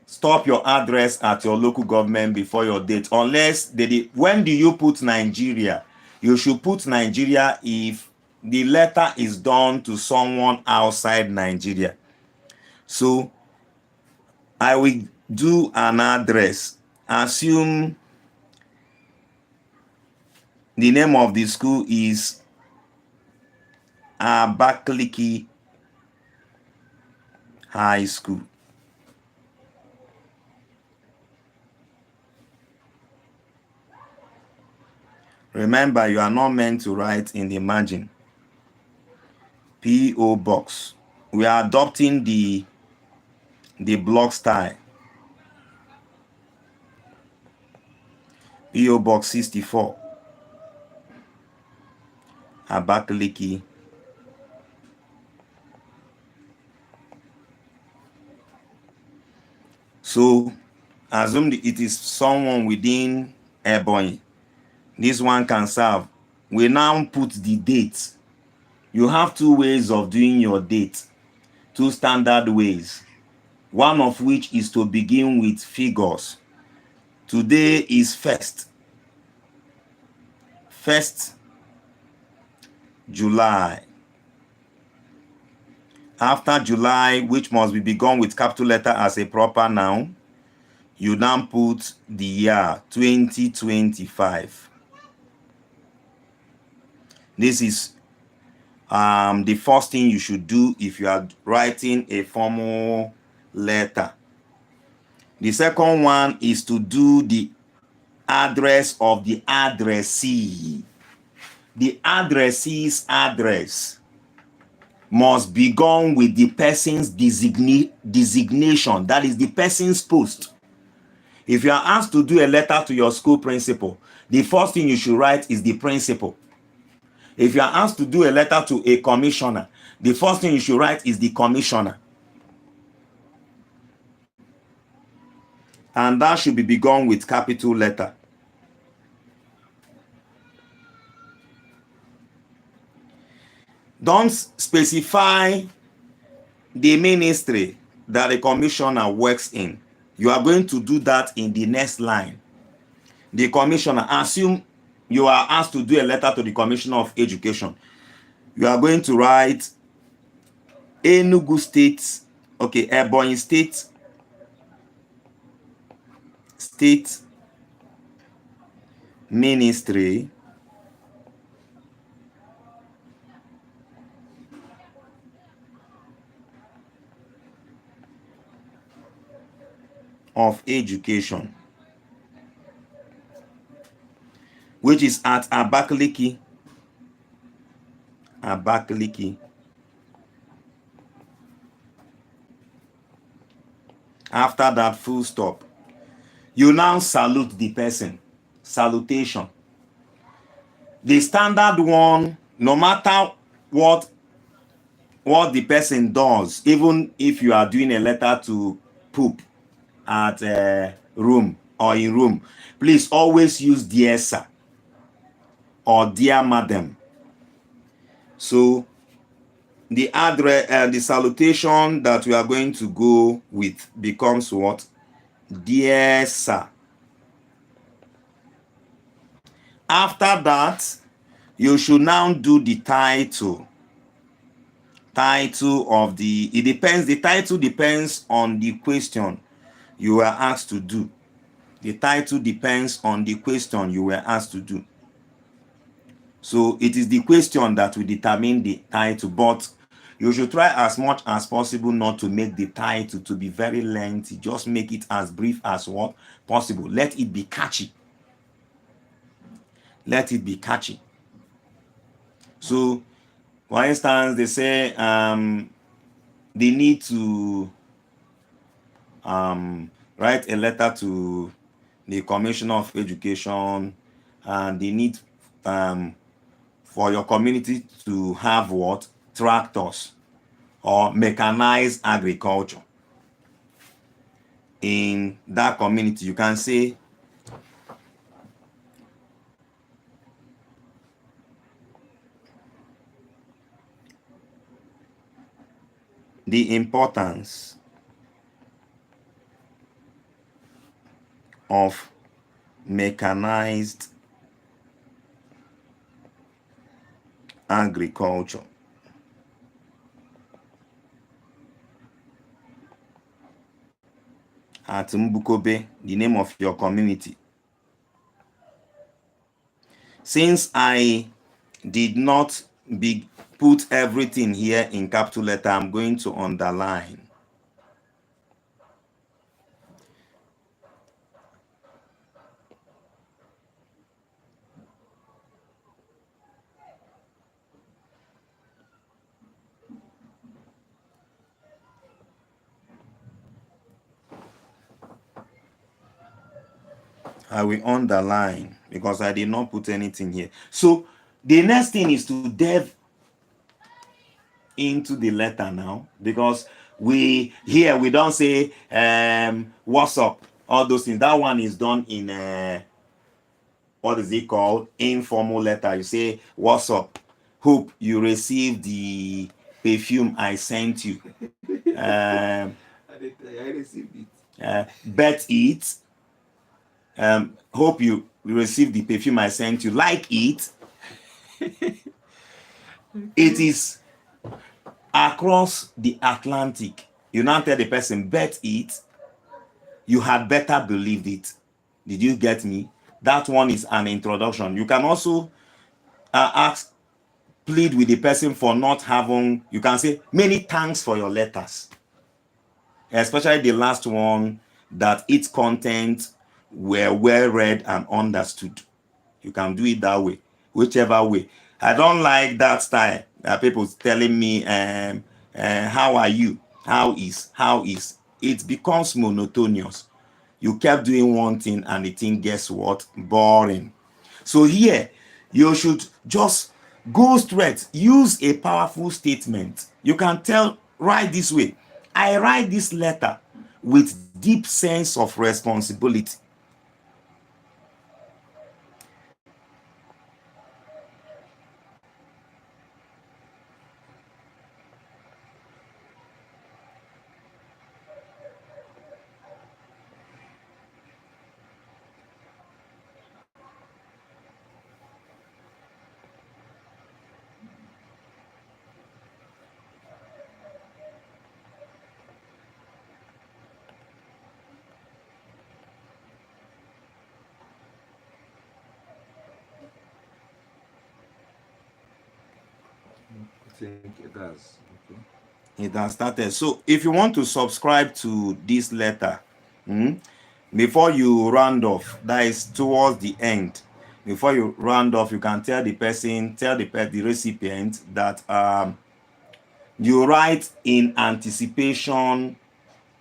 Stop your address at your local government before your date. Unless when do you put Nigeria? You should put Nigeria if the letter is done to someone outside Nigeria. So I will do an address. Assume the name of the school is Abakaliki High School. Remember, you are not meant to write in the margin. P.O. Box. We are adopting the block style. P.O. Box 64. Abakaliki. So, assume it is someone within Ebonyi. This one can serve. We now put the date. You have two ways of doing your date. Two standard ways. One of which is to begin with figures. Today is 1st July. After July, which must be begun with capital letter as a proper noun, you now put the year 2025. This is the first thing you should do if you are writing a formal letter. The second one is to do the address of the addressee. The addressee's address must begin with the person's designation, that is the person's post. If you are asked to do a letter to your school principal, the first thing you should write is the principal. If you are asked to do a letter to a commissioner, the first thing you should write is the commissioner. And that should be begun with capital letter. Don't specify the ministry that the commissioner works in. You are going to do that in the next line. The commissioner, assume you are asked to do a letter to the Commissioner of Education. You are going to write Enugu State, okay, Ebonyi State Ministry of Education, which is at Abakaliki. After that, full stop. You now salute the person. Salutation. The standard one, no matter what what the person does, even if you are doing a letter to poop at a room or in room, please always use dear sir or dear madam. So the address, the salutation that we are going to go with becomes what? Dear sir. After that, you should now do the title. Title of the, it depends, the title depends on the question you were asked to do. The title depends on the question you were asked to do. So it is the question that will determine the title, but you should try as much as possible not to make the title to be very lengthy. Just make it as brief as what possible. Let it be catchy. Let it be catchy. So, for instance, they say they need to write a letter to the Commissioner of Education, and they need for your community to have what? Tractors or mechanized agriculture. In that community, you can say, the importance of mechanized agriculture. At Mbukobe, the name of your community. Since I did not put everything here in capital letter, I'm going to underline. I will underline because I did not put anything here. So the next thing is to delve into the letter now, because we don't say what's up, all those things. That one is done in what is it called, informal letter. You say what's up, hope you received the perfume I sent you. I received it. Bet it. Hope you received the perfume I sent you. Like it. It is across the Atlantic. You now tell the person, bet it. You had better believed it. Did you get me? That one is an introduction. You can also plead with the person for not having, you can say, many thanks for your letters. Especially the last one, that its content were well read and understood. You can do it that way, whichever way. I don't like that style. People telling me, how are you? How is? It becomes monotonous. You kept doing one thing and the thing gets what? Boring. So here, you should just go straight. Use a powerful statement. You can write this way. I write this letter with deep sense of responsibility. I think it does. Okay. It has started. So if you want to subscribe to this letter, before you round off, that is towards the end, before you round off, you can tell the person, the recipient that you write in anticipation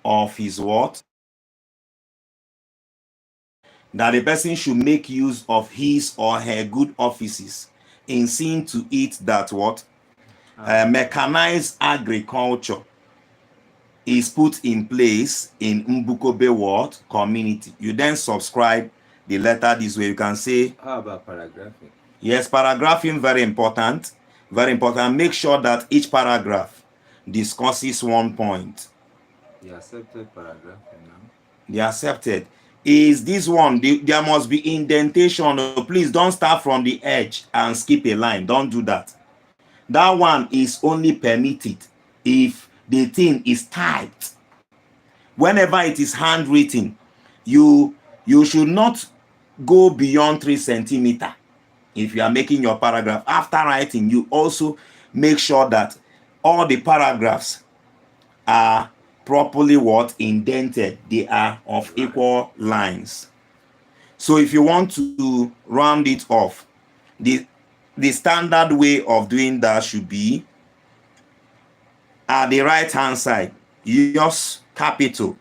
of his what? That the person should make use of his or her good offices in seeing to it that what? Mechanized agriculture is put in place in Mbukobe Ward community. You then subscribe the letter this way. You can say, how about paragraphing? Yes, paragraphing, very important. Very important. Make sure that each paragraph discusses one point. The accepted paragraphing now. The accepted. Is this one, there must be indentation. Please don't start from the edge and skip a line. Don't do that. That one is only permitted if the thing is typed. Whenever it is handwritten, you should not go beyond 3 centimeters. If you are making your paragraph after writing, you also make sure that all the paragraphs are properly indented. They are of equal lines. So if you want to round it off, the standard way of doing that should be at the right hand side, yours capital.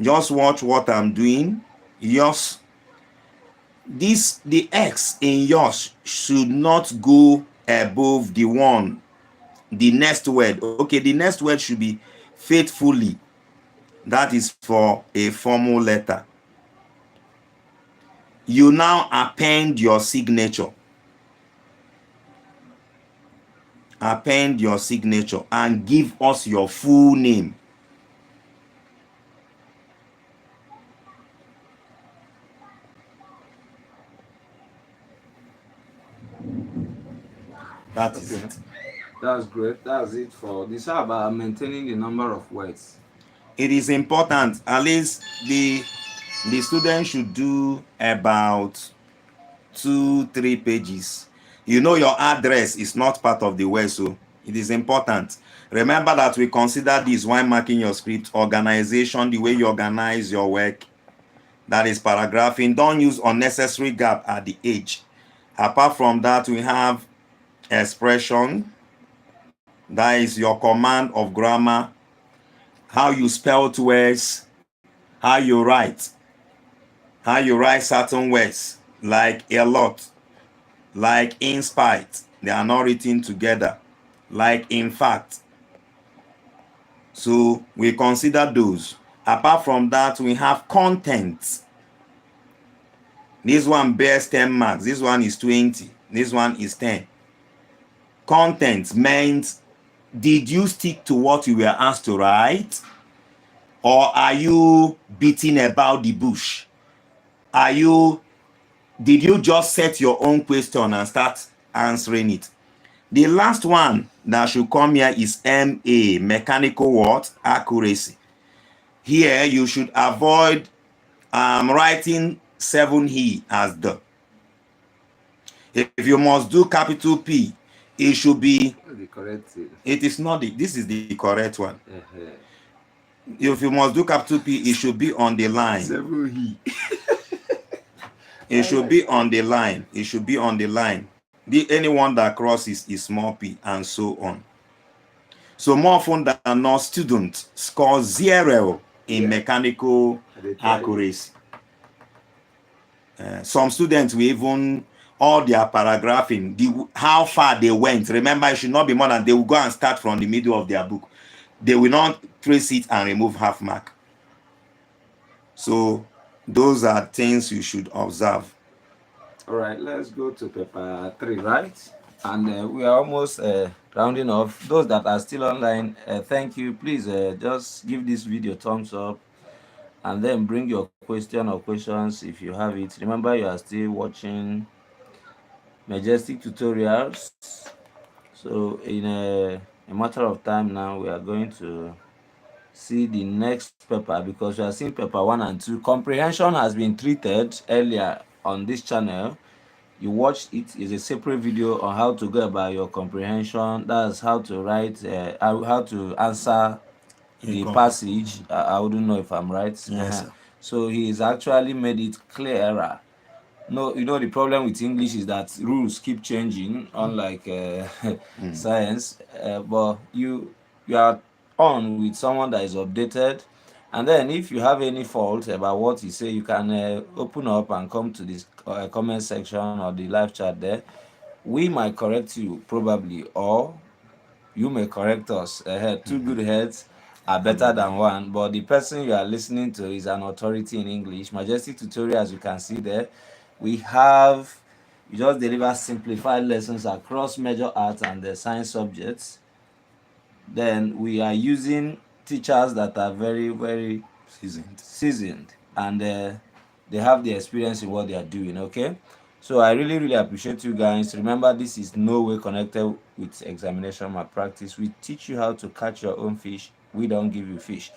Just watch what I'm doing. Yours, the X in yours should not go above the next word. Okay, the next word should be faithfully. That is for a formal letter. You now append your signature. Append your signature and give us your full name. That is it. That's great. That's it for this. How about maintaining the number of words? It is important. At least the student should do about 2-3 pages. You know your address is not part of the word, so it is important. Remember that we consider this when marking your script: organization, the way you organize your work. That is paragraphing. Don't use unnecessary gap at the edge. Apart from that, we have expression. That is your command of grammar, how you spell words, how you write certain words, like a lot, like in spite. They are not written together, like in fact. So we consider those. Apart from that, we have content. This one bears 10 marks. This one is 20. This one is 10. Content means, did you stick to what you were asked to write? Or are you beating about the bush? Did you just set your own question and start answering it? The last one that should come here is MA, mechanical what? Accuracy. Here you should avoid writing 7E as the. If you must do capital P, it should be The correct thing. It is not this is the correct one. If you must do capital P, it should be on the line. 7E. It should be on the line. It should be on the line. Anyone that crosses is small p, and so on. So more often than not, students score 0 in mechanical accuracy. Some students will even, all their paragraphing, how far they went. Remember, it should not be more than, they will go and start from the middle of their book. They will not trace it and remove half mark. So those are things you should observe. All right, let's go to paper 3, right? And we are almost rounding off. Those that are still online, thank you. Please just give this video thumbs up, and then bring your question or questions if you have it. Remember, you are still watching Majestic Tutorials. So in a matter of time now, we are going to see the next paper, because we are seeing paper 1 and 2. Comprehension has been treated earlier on this channel. You watched it. Is a separate video on how to go about your comprehension. That's how to write, how to answer the passage. I wouldn't know if I'm right. Yes, so he's actually made it clearer. No, you know, the problem with English is that rules keep changing, unlike science. But you are on with someone that is updated. And then if you have any fault about what you say, you can open up and come to this comment section or the live chat there. we might correct you probably, or you may correct us. Two good heads are better than one, but the person you are listening to is an authority in English. Majestic Tutorial, as you can see there, we just deliver simplified lessons across major arts and the science subjects. Then we are using teachers that are very, very seasoned, and they have the experience in what they are doing. Okay, so I really, really appreciate you guys. Remember, this is no way connected with examination malpractice. We teach you how to catch your own fish. We don't give you fish.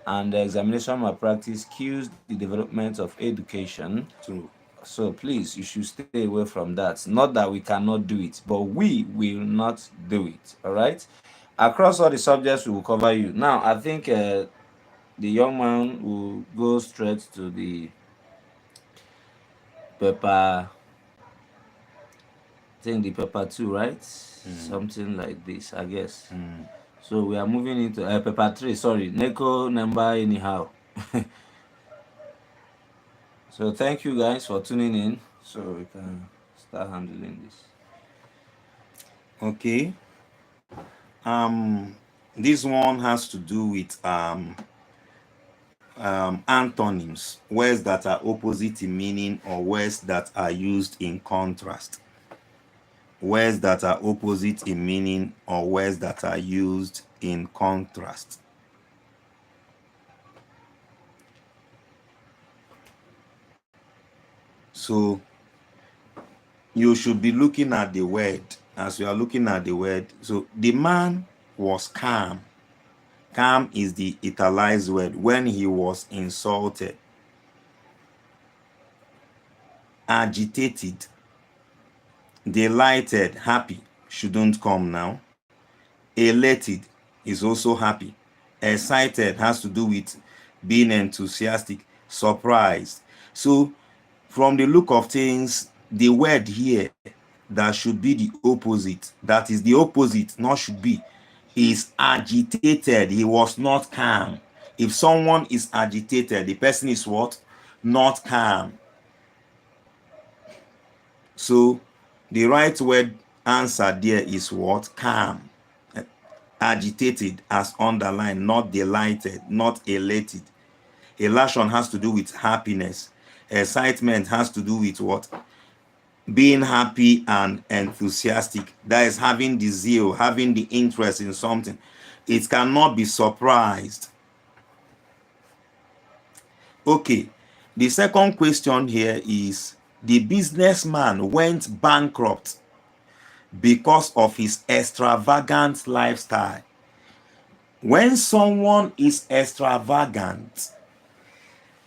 And the examination malpractice kills the development of education. True. So please, you should stay away from that. Not that we cannot do it, but we will not do it. All right. Across all the subjects, we will cover you. Now, I think the young man will go straight to the paper. I think the paper two, right? Something like this, I guess. So we are moving into paper three. Sorry, NECO number anyhow. So thank you guys for tuning in. So we can start handling this. Okay. This one has to do with antonyms, words that are opposite in meaning or words that are used in contrast. Words that are opposite in meaning or words that are used in contrast. So you should be looking at the word. As you are looking at the word, so the man was calm. Calm is the italicized word. When he was insulted. Agitated, delighted, happy shouldn't come now. Elated is also happy. Excited has to do with being enthusiastic. Surprised. So from the look of things, the word here that should be the opposite, that is the opposite, not should be, is agitated. He was not calm. If someone is agitated, the person is what? Not calm. So the right word answer there is what? Calm. Agitated as underlined, not delighted, not elated. Elation has to do with happiness. Excitement has to do with what? Being happy and enthusiastic. That is having the zeal, having the interest in something. It cannot be surprised. Okay, the second question here is, the businessman went bankrupt because of his extravagant lifestyle. When someone is extravagant,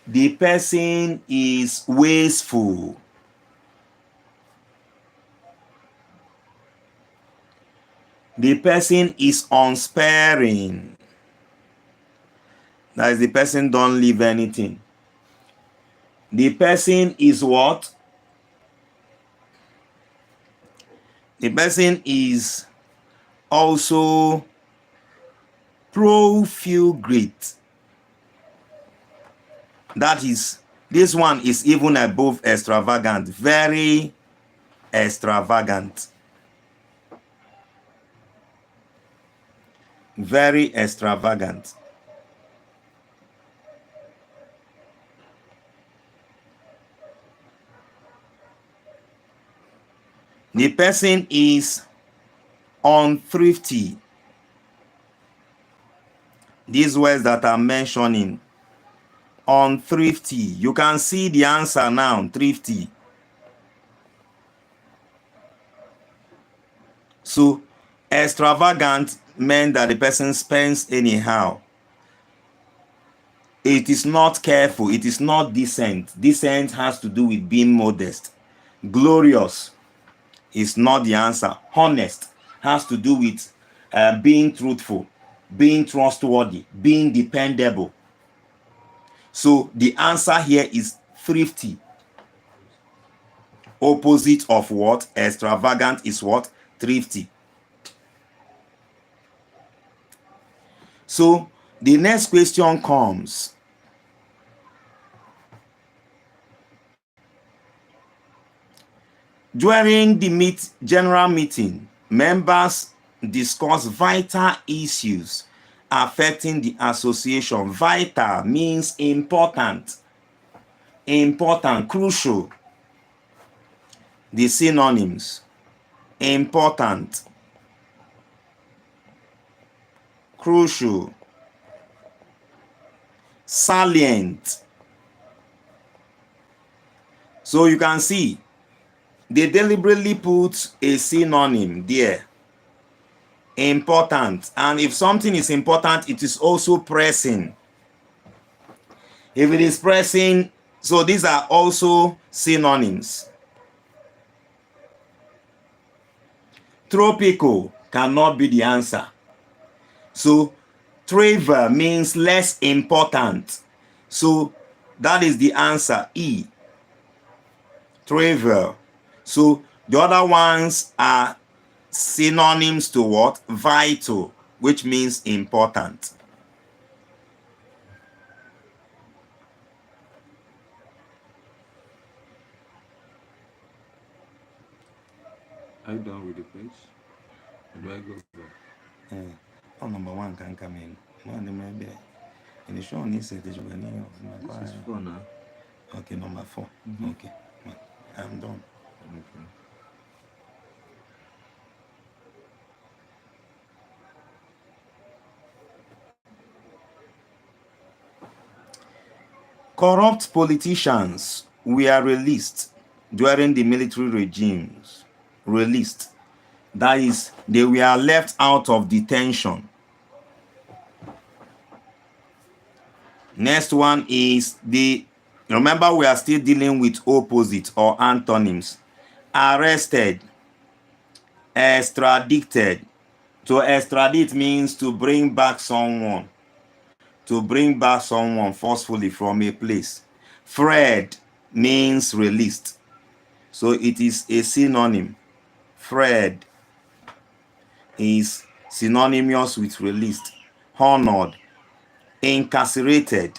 the person is wasteful. The person is unsparing. That is, the person don't leave anything. The person is what? The person is also profligate. That is, this one is even above extravagant, very extravagant. Very extravagant. The person is unthrifty. These words that I'm mentioning, unthrifty. You can see the answer now, thrifty. So extravagant meant that the person spends anyhow. It is not careful. It is not decent. Decent has to do with being modest. Glorious is not the answer. Honest has to do with being truthful, being trustworthy, being dependable. So the answer here is thrifty. Opposite of what? Extravagant is what? Thrifty. So the next question comes. During the general meeting, members discuss vital issues affecting the association. Vital means important, important, crucial. The synonyms: important, crucial, salient. So you can see they deliberately put a synonym there. Important. And if something is important, it is also pressing. If it is pressing, so these are also synonyms. Tropical cannot be the answer. So trivial means less important. So that is the answer, E. Trivial. So the other ones are synonyms to what? Vital, which means important. Are you done with the page? Or do I go back? Oh, number one can come in. Maybe. And the show needs it. This is 4 now. Okay, number 4. Okay, I'm done. Okay. Corrupt politicians were released during the military regimes. Released. That is, they were left out of detention. Next one is remember we are still dealing with opposites or antonyms. Arrested, extradited. To extradite means to bring back someone. To bring back someone forcefully from a place. Freed means released. So it is a synonym. Freed is synonymous with released. Honored. Incarcerated.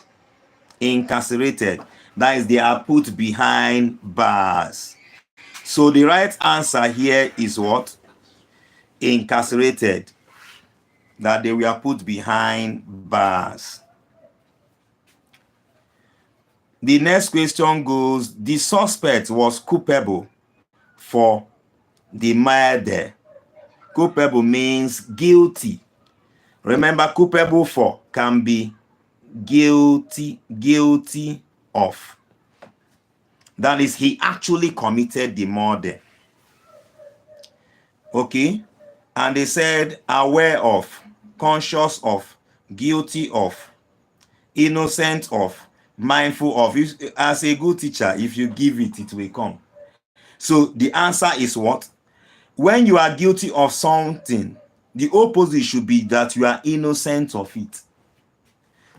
Incarcerated. That is, they are put behind bars. So the right answer here is what? Incarcerated. That they were put behind bars. The next question goes, the suspect was culpable for the murder. Culpable means guilty. Remember, culpable for can be guilty of. That is, he actually committed the murder. Okay? And they said aware of, conscious of, guilty of, innocent of, mindful of. As a good teacher, if you give it, it will come. So the answer is what? When you are guilty of something, the opposite should be that you are innocent of it.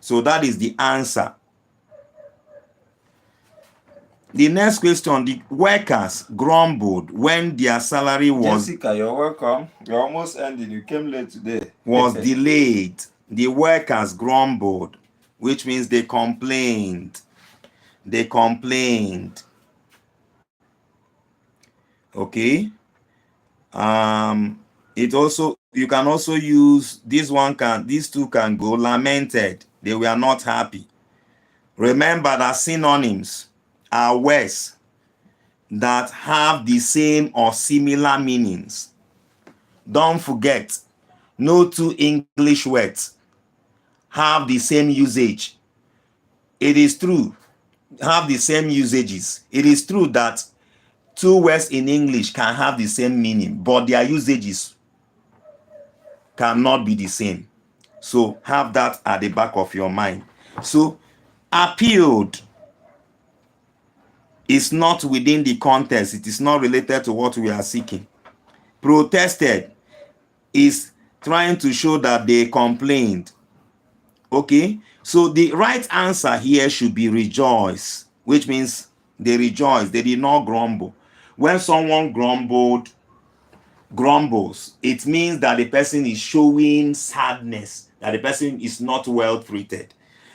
So that is the answer. The next question, the workers grumbled when their salary was Jessica, you're welcome. You're almost ending. You came late today. was delayed. The workers grumbled, which means they complained. They complained. Okay. It also, you can also use this one, these two can go lamented. They were not happy. Remember that synonyms are words that have the same or similar meanings. Don't forget, no two English words have the same usage. It is true, have the same usages. It is true that two words in English can have the same meaning, but their usages cannot be the same. So have that at the back of your mind. So appealed is not within the context. It is not related to what we are seeking. Protested is trying to show that they complained. Okay, so the right answer here should be rejoice, which means they rejoice. They did not grumble. When someone grumbles, it means that the person is showing sadness, that the person is not well treated.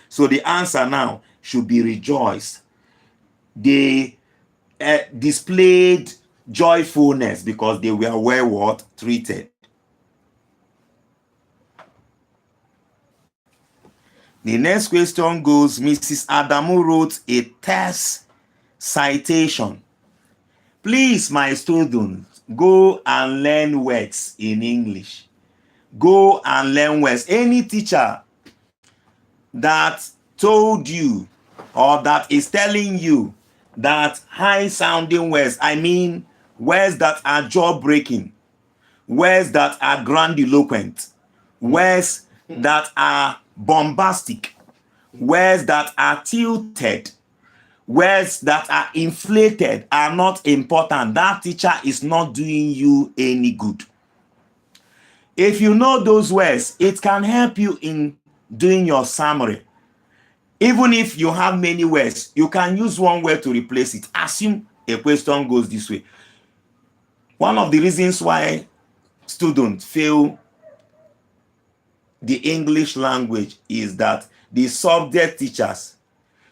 So the answer now should be rejoice. They displayed joyfulness because they were well what? Treated. The next question goes, Mrs. Adamu wrote a test citation. Please, my students, go and learn words in English. Go and learn words. Any teacher that told you or that is telling you that high sounding words, I mean words that are jaw breaking, words that are grandiloquent, words that are bombastic, words that are tilted, words that are inflated are not important. That teacher is not doing you any good. If you know those words, it can help you in doing your summary. Even if you have many words, you can use one word to replace it. Assume a question goes this way. One of the reasons why students fail the English language is that the subject teachers,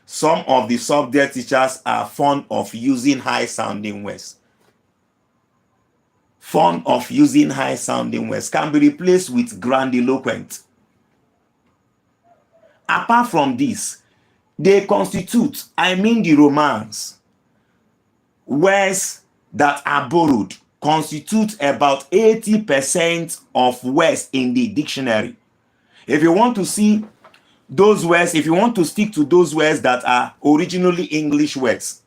some of the subject teachers are fond of using high sounding words. Fond of using high sounding words can be replaced with grandiloquent. Apart from this, they constitute, I mean the romance, words that are borrowed constitute about 80% of words in the dictionary. If you want to see those words, if you want to stick to those words that are originally English words,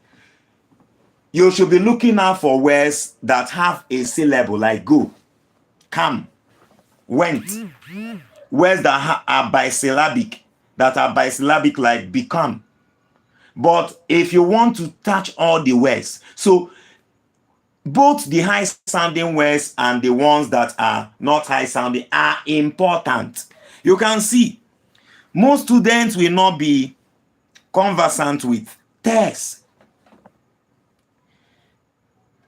you should be looking out for words that have a syllable like go, come, went. Words that are bisyllabic like become. But if you want to touch all the words, so both the high sounding words and the ones that are not high sounding are important. You can see most students will not be conversant with text.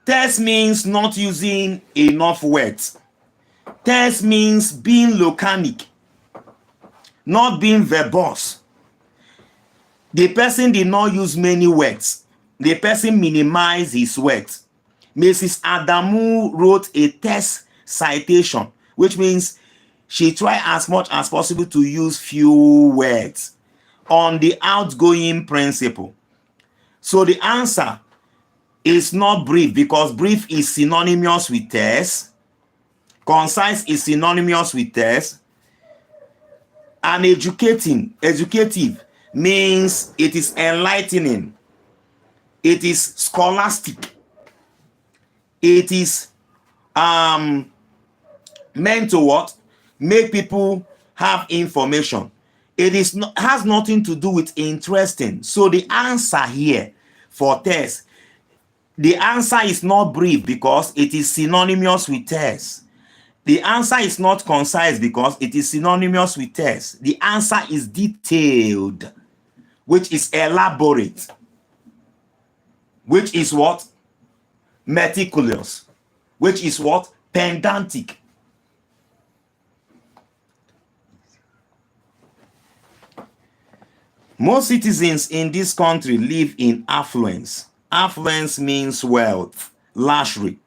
Text means not using enough words. Text means being laconic, not being verbose. The person did not use many words. The person minimized his words. Mrs. Adamu wrote a text citation, which means she tried as much as possible to use few words on the outgoing principle. So the answer is not brief because brief is synonymous with terse. Concise is synonymous with terse. And educative means it is enlightening. It is scholastic. It is meant to what? Make people have information. It is has nothing to do with interesting. So the answer here for test, the answer is not brief because it is synonymous with test. The answer is not concise because it is synonymous with test. The answer is detailed, which is elaborate, which is what? Meticulous, which is what? Pedantic. Most citizens in this country live in affluence. Affluence means wealth, luxury.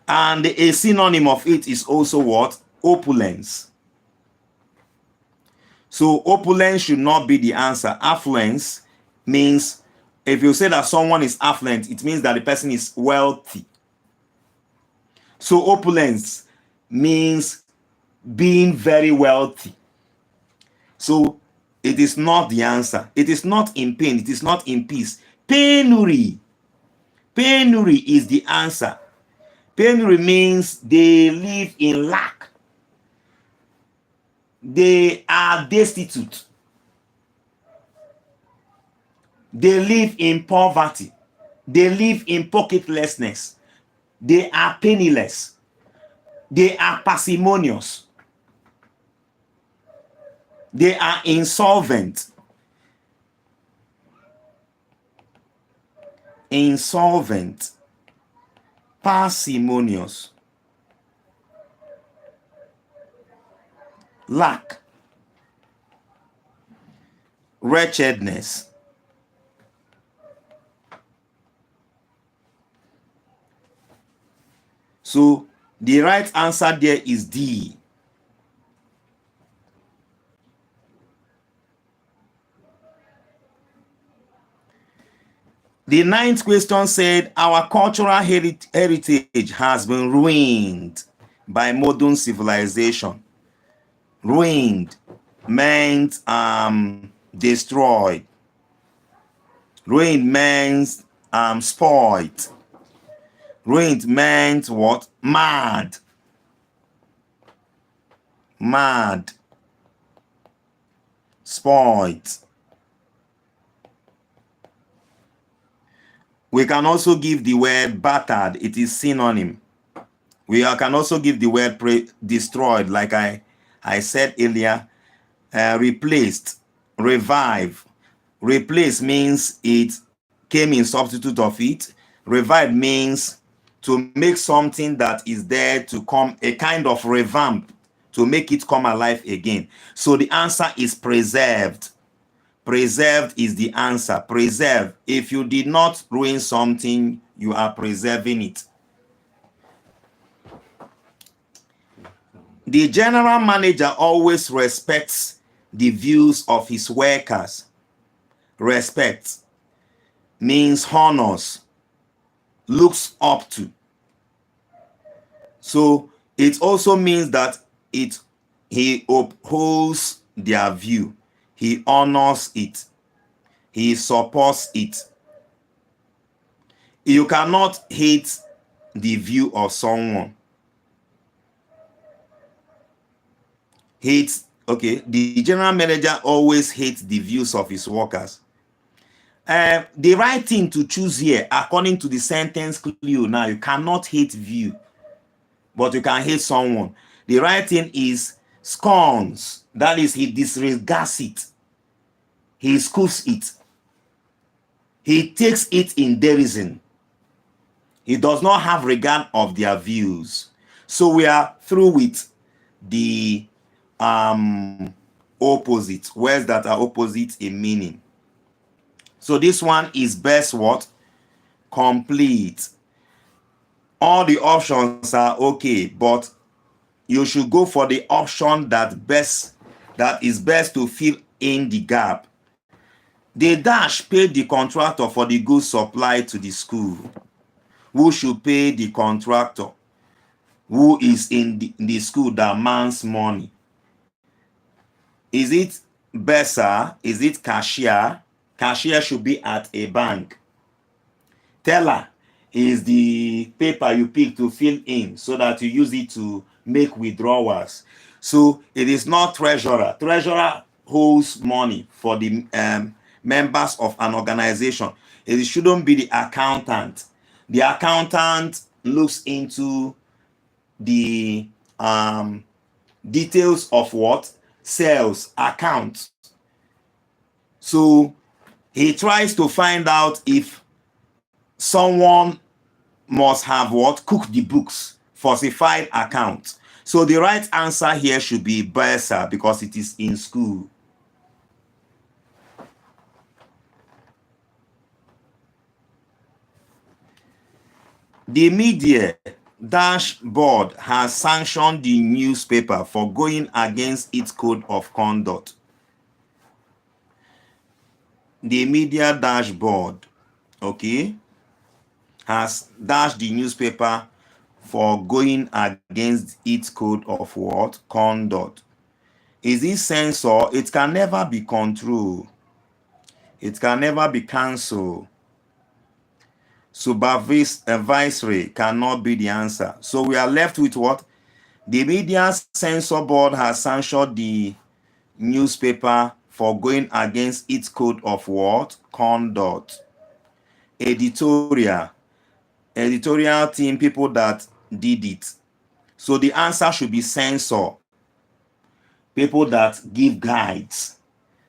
And a synonym of it is also what? Opulence. So opulence should not be the answer. Affluence means, if you say that someone is affluent, it means that the person is wealthy. So opulence means being very wealthy. So it is not the answer. It is not in pain. It is not in peace. Penury. Penury is the answer. Penury means they live in lack. They are destitute. They live in poverty. They live in pocketlessness. They are penniless. They are parsimonious. They are insolvent. Insolvent. Parsimonious. Lack. Wretchedness. So the right answer there is D. The ninth question said, our cultural heritage has been ruined by modern civilization. Ruined meant destroyed. Ruined means spoiled. Ruined meant what? Mad. Mad. Spoiled. We can also give the word battered. It is synonym. We can also give the word destroyed, like I said earlier. Replaced, revive. Replace means it came in substitute of it. Revive means to make something that is there to come, a kind of revamp, to make it come alive again. So the answer is preserved. Preserved is the answer. Preserve. If you did not ruin something, you are preserving it. The general manager always respects the views of his workers. Respect means honors, looks up to. So it also means that he upholds their view, he honors it, he supports it. You cannot hate the view of someone. The general manager always hates the views of his workers. The right thing to choose here, according to the sentence clue, now you cannot hate view, but you can hate someone. The right thing is scorns. That is, he disregards it. He scoffs it. He takes it in derision. He does not have regard of their views. So we are through with the opposite, words that are opposite in meaning. So this one is best what? Complete. All the options are okay, but you should go for the option that is best to fill in the gap. The dash paid the contractor for the goods supplied to the school. Who should pay the contractor? Who is in the school that demands money? Is it bursar? Is it cashier? Cashier should be at a bank. Teller is the paper you pick to fill in so that you use it to make withdrawals. So it is not treasurer. Treasurer holds money for the members of an organization. It shouldn't be the accountant. The accountant looks into the details of what? Sales account. So he tries to find out if someone must have what? Cooked the books, falsified account. So the right answer here should be bursar because it is in school. The media dashboard has sanctioned the newspaper for going against its code of conduct. The media dashboard, okay, has dashed the newspaper for going against its code of what? Conduct. Is it censor? It can never be control. It can never be cancel. Supervisory cannot be the answer. So we are left with what? The media censor board has sanctioned the newspaper for going against its code of what? Conduct. Editorial team, people that did it. So the answer should be censor, people that give guides.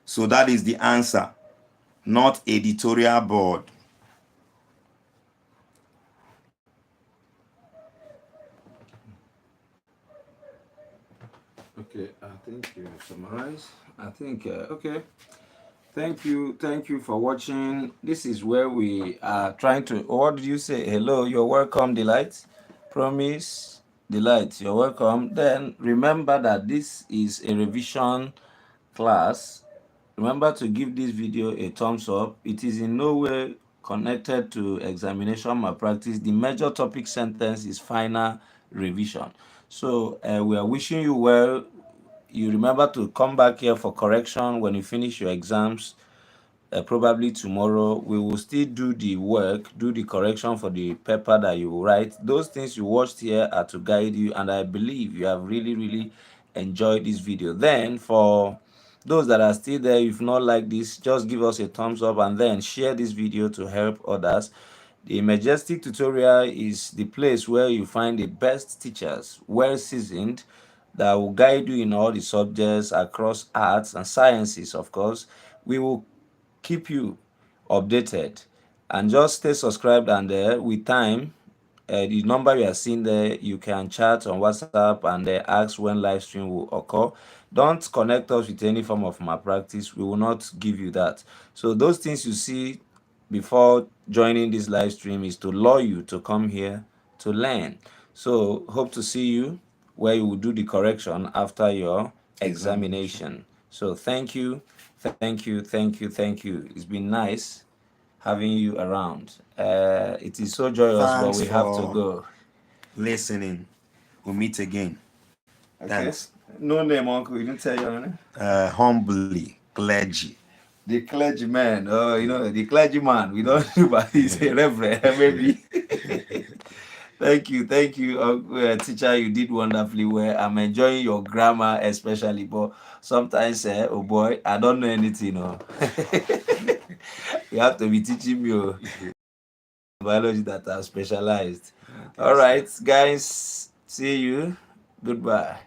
So that is the answer, not editorial board. Okay, I think you summarize. I think okay. Thank you for watching. This is where we are trying to. What did you say? Hello, you're welcome, Delight. Promise, Delight, you're welcome. Then remember that this is a revision class. Remember to give this video a thumbs up. It is in no way connected to examination malpractice. The major topic sentence is final revision. So we are wishing you well. You remember to come back here for correction when you finish your exams. Probably tomorrow we will still do the work, do the correction for the paper that you write. Those things you watched here are to guide you, and I believe you have really enjoyed this video. Then for those that are still there, if not like this, just give us a thumbs up and then share this video to help others. The Majestic Tutorial is the place where you find the best teachers, well seasoned, that will guide you in all the subjects across arts and sciences. Of course, we will keep you updated, and just stay subscribed, and with time, the number you are seeing there, you can chat on WhatsApp and ask when live stream will occur. Don't connect us with any form of malpractice. We will not give you that. So those things you see before joining this live stream is to lure you to come here to learn. So hope to see you where you will do the correction after your examination. So thank you, thank you. It's been nice having you around. It is so joyous, but Thanks we have to for go. listening. We'll meet again. Okay. Thanks. No name, Uncle. You didn't tell your name? Humbly, clergy. The clergyman. Oh, you know, the clergyman. We don't do, but he's a reverend, maybe. Thank you, teacher. You did wonderfully well. I'm enjoying your grammar, especially. But sometimes, oh boy, I don't know anything. Oh. You have to be teaching me biology that are specialized. All right, guys. See you. Goodbye.